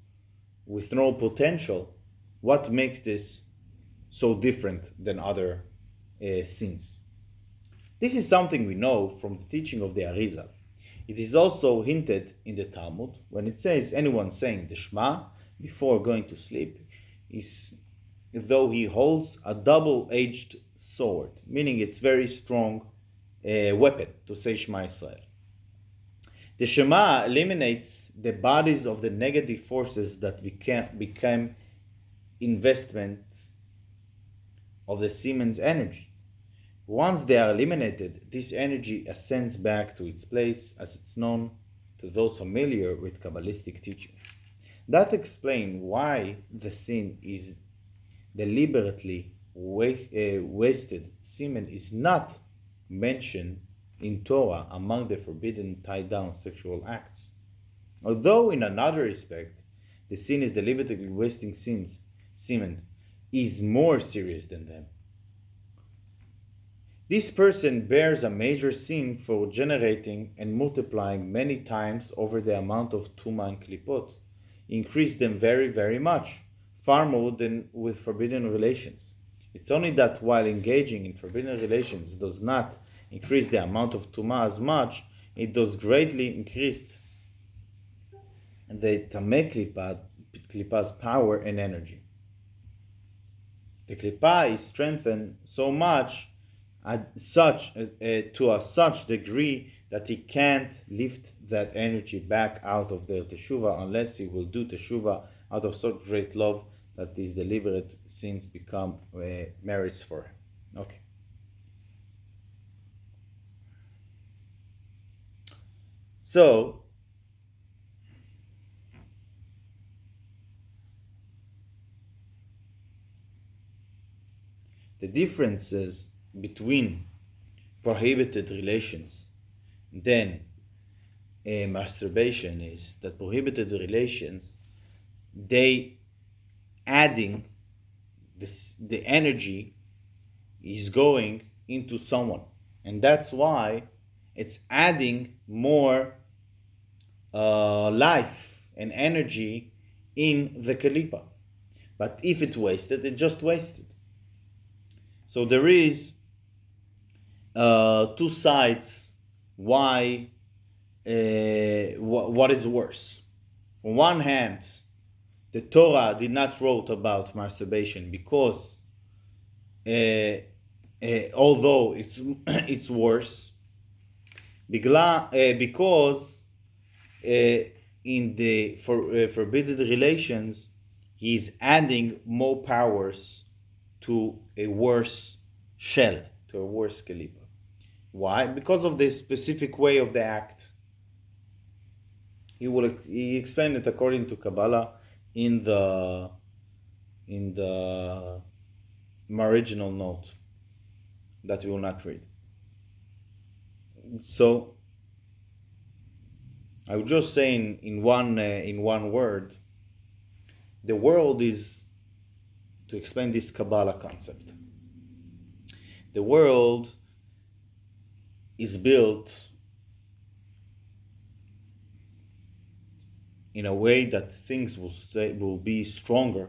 potential. What makes this so different than other sins? This is something we know from the teaching of the Arizal. It is also hinted in the Talmud when it says anyone saying the Shema before going to sleep is though he holds a double-edged sword, meaning it's very strong weapon to say Shema Israel. The Shema eliminates the bodies of the negative forces that become investments of the semen's energy. Once they are eliminated, this energy ascends back to its place, as it's known to those familiar with Kabbalistic teachings. That explains why the sin is deliberately wasted semen is not mentioned in Torah among the forbidden tie-down sexual acts. Although in another respect, the sin is deliberately wasting semen is more serious than them. This person bears a major sin for generating and multiplying many times over the amount of Tuma and Klipot, increase them very, very much, far more than with forbidden relations. It's only that while engaging in forbidden relations does not increase the amount of Tuma as much, it does greatly increase the Tameh Klippa's power and energy. The Klippa is strengthened so much to a such degree that he can't lift that energy back out of their teshuvah unless he will do teshuvah out of such great love that these deliberate sins become merits for him. Okay. So, the differences between prohibited relations then masturbation is that prohibited relations, they adding the energy is going into someone, and that's why it's adding more life and energy in the kalipa. But if it's wasted, it just wasted. So there is two sides why what is worse. On one hand, the Torah did not wrote about masturbation because although it's worse, because in the forbidden relations he's adding more powers to a worse shell, to a worse kalipa. Why? Because of the specific way of the act. He explained it according to Kabbalah in the marginal note that we will not read. So I would just say in one word, the world is, to explain this Kabbalah concept, the world is built in a way that things will be stronger.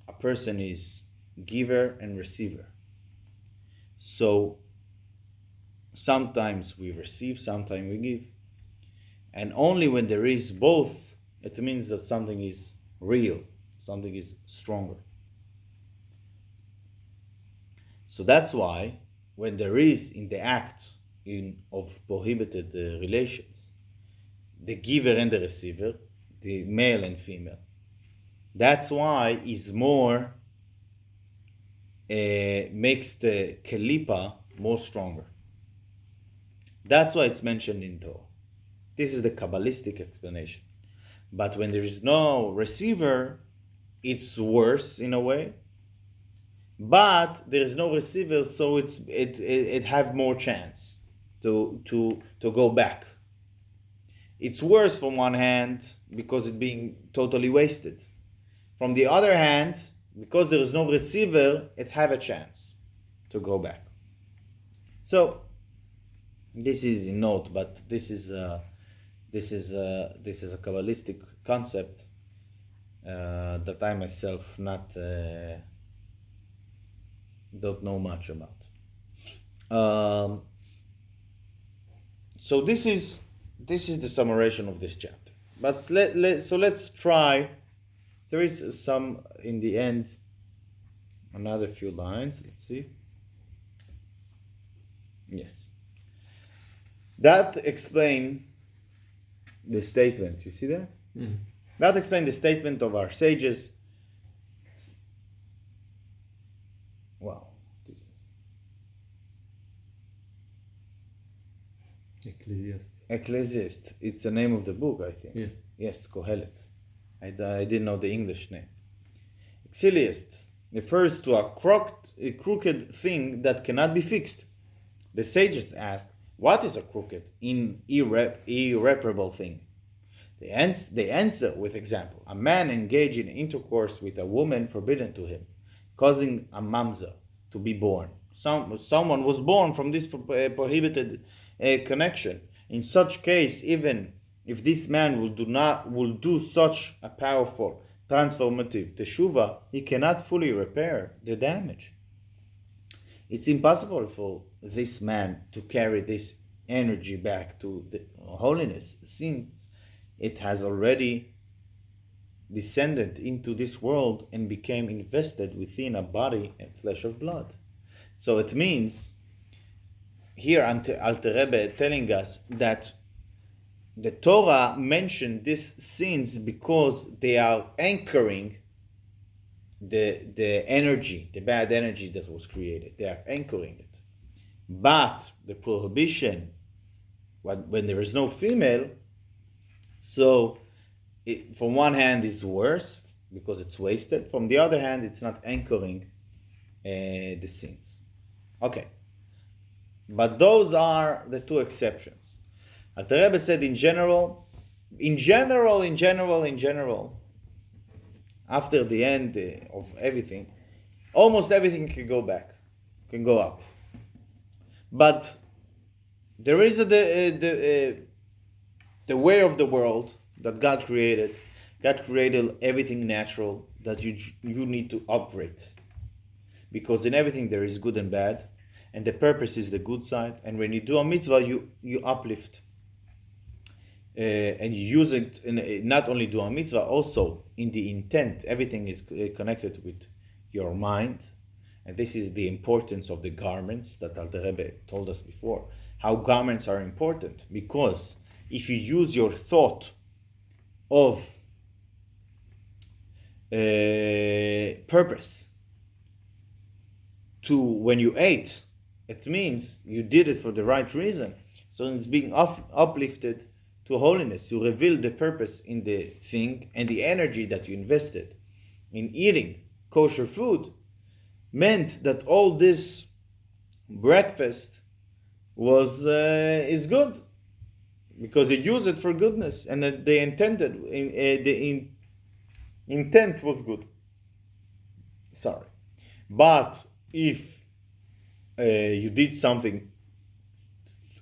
A person is giver and receiver. So sometimes we receive, sometimes we give. And only when there is both, it means that something is real, something is stronger. So that's why when there is in the act of prohibited relations, the giver and the receiver, the male and female. That's why is more makes the kelipa more stronger. That's why it's mentioned in Torah. This is the Kabbalistic explanation. But when there is no receiver, it's worse in a way. But there is no receiver, so it have more chance to go back. It's worse from one hand because it's being totally wasted. From the other hand, because there is no receiver, it have a chance to go back. So this is a note, but this is a Kabbalistic concept that I myself don't know much about. So this is the summation of this chapter. But let's try. There is some in the end, another few lines. Let's see. Yes. That explain the statement. You see that? Mm. That explain the statement of our sages. Wow. Ecclesiast. It's the name of the book, I think. Yeah. Yes, Kohelet. I didn't know the English name. Ecclesiast refers to a crooked thing that cannot be fixed. The sages asked, what is a crooked, irreparable thing? They answer with example. A man engaged in intercourse with a woman forbidden to him, causing a mamzer to be born. Someone was born from this prohibited connection. In such case, even if this man will do such a powerful transformative teshuva, he cannot fully repair the damage. It's impossible for this man to carry this energy back to the holiness, since it has already descended into this world and became invested within a body and flesh of blood. So it means here Alter Rebbe telling us that the Torah mentioned these sins because they are anchoring the energy, the bad energy that was created. They are anchoring it. But the prohibition, when there is no female, so from one hand it's worse because it's wasted. From the other hand, it's not anchoring the sins. Okay. But those are the two exceptions. Alter Rebbe said in general, after the end of everything, almost everything can go back, can go up. But there is the way of the world that God created. God created everything natural that you need to upgrade. Because in everything there is good and bad, and the purpose is the good side. And when you do a mitzvah, you uplift. And you use it, not only do a mitzvah, also in the intent. Everything is connected with your mind. And this is the importance of the garments that Alter Rebbe told us before. How garments are important. Because if you use your thought of purpose to when you ate, it means you did it for the right reason. So it's being uplifted to holiness. You reveal the purpose in the thing, and the energy that you invested in eating kosher food meant that all this breakfast is good, because you use it for goodness, and the intent was good. Sorry. But if you did something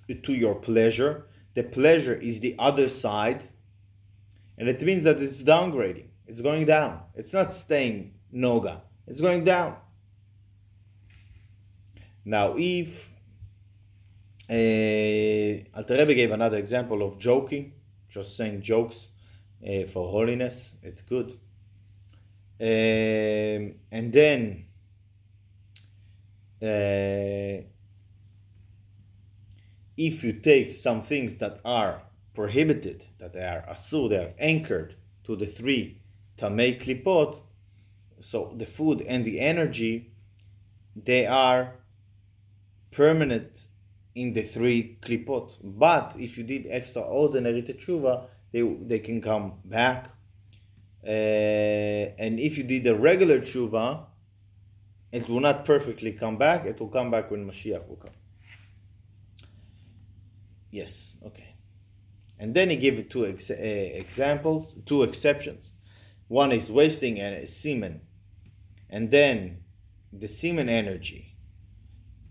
to your pleasure, the pleasure is the other side, and it means that it's downgrading. It's going down. It's not staying noga. It's going down. Now, if Alter Rebbe gave another example of joking, just saying jokes for holiness, it's good. And then if you take some things that are prohibited, that they are asur, they are anchored to the three tamei klipot, so the food and the energy, they are permanent in the three klipot. But if you did extraordinary teshuva, they can come back. And if you did a regular teshuva, it will not perfectly come back. It will come back when Mashiach will come. Yes, okay. And then he gave two examples, two exceptions. One is wasting semen, and then the semen energy,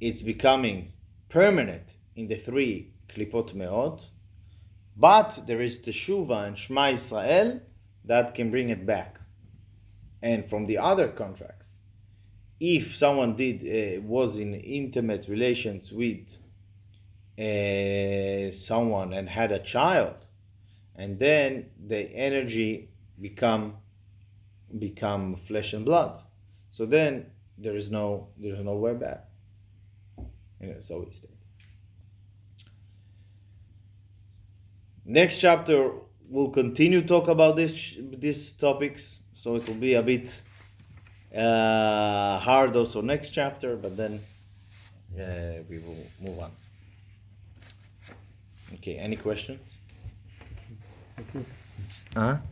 it's becoming permanent in the three klipot meot, but there is teshuva and Shema Israel that can bring it back. And from the other contracts, if someone was in intimate relations with someone and had a child, and then the energy become flesh and blood, so then there is no way back. So it's there. Next chapter we'll continue talk about these topics, so it will be a bit hard also next chapter, but then we will move on. Okay, any questions? Thank you. Huh?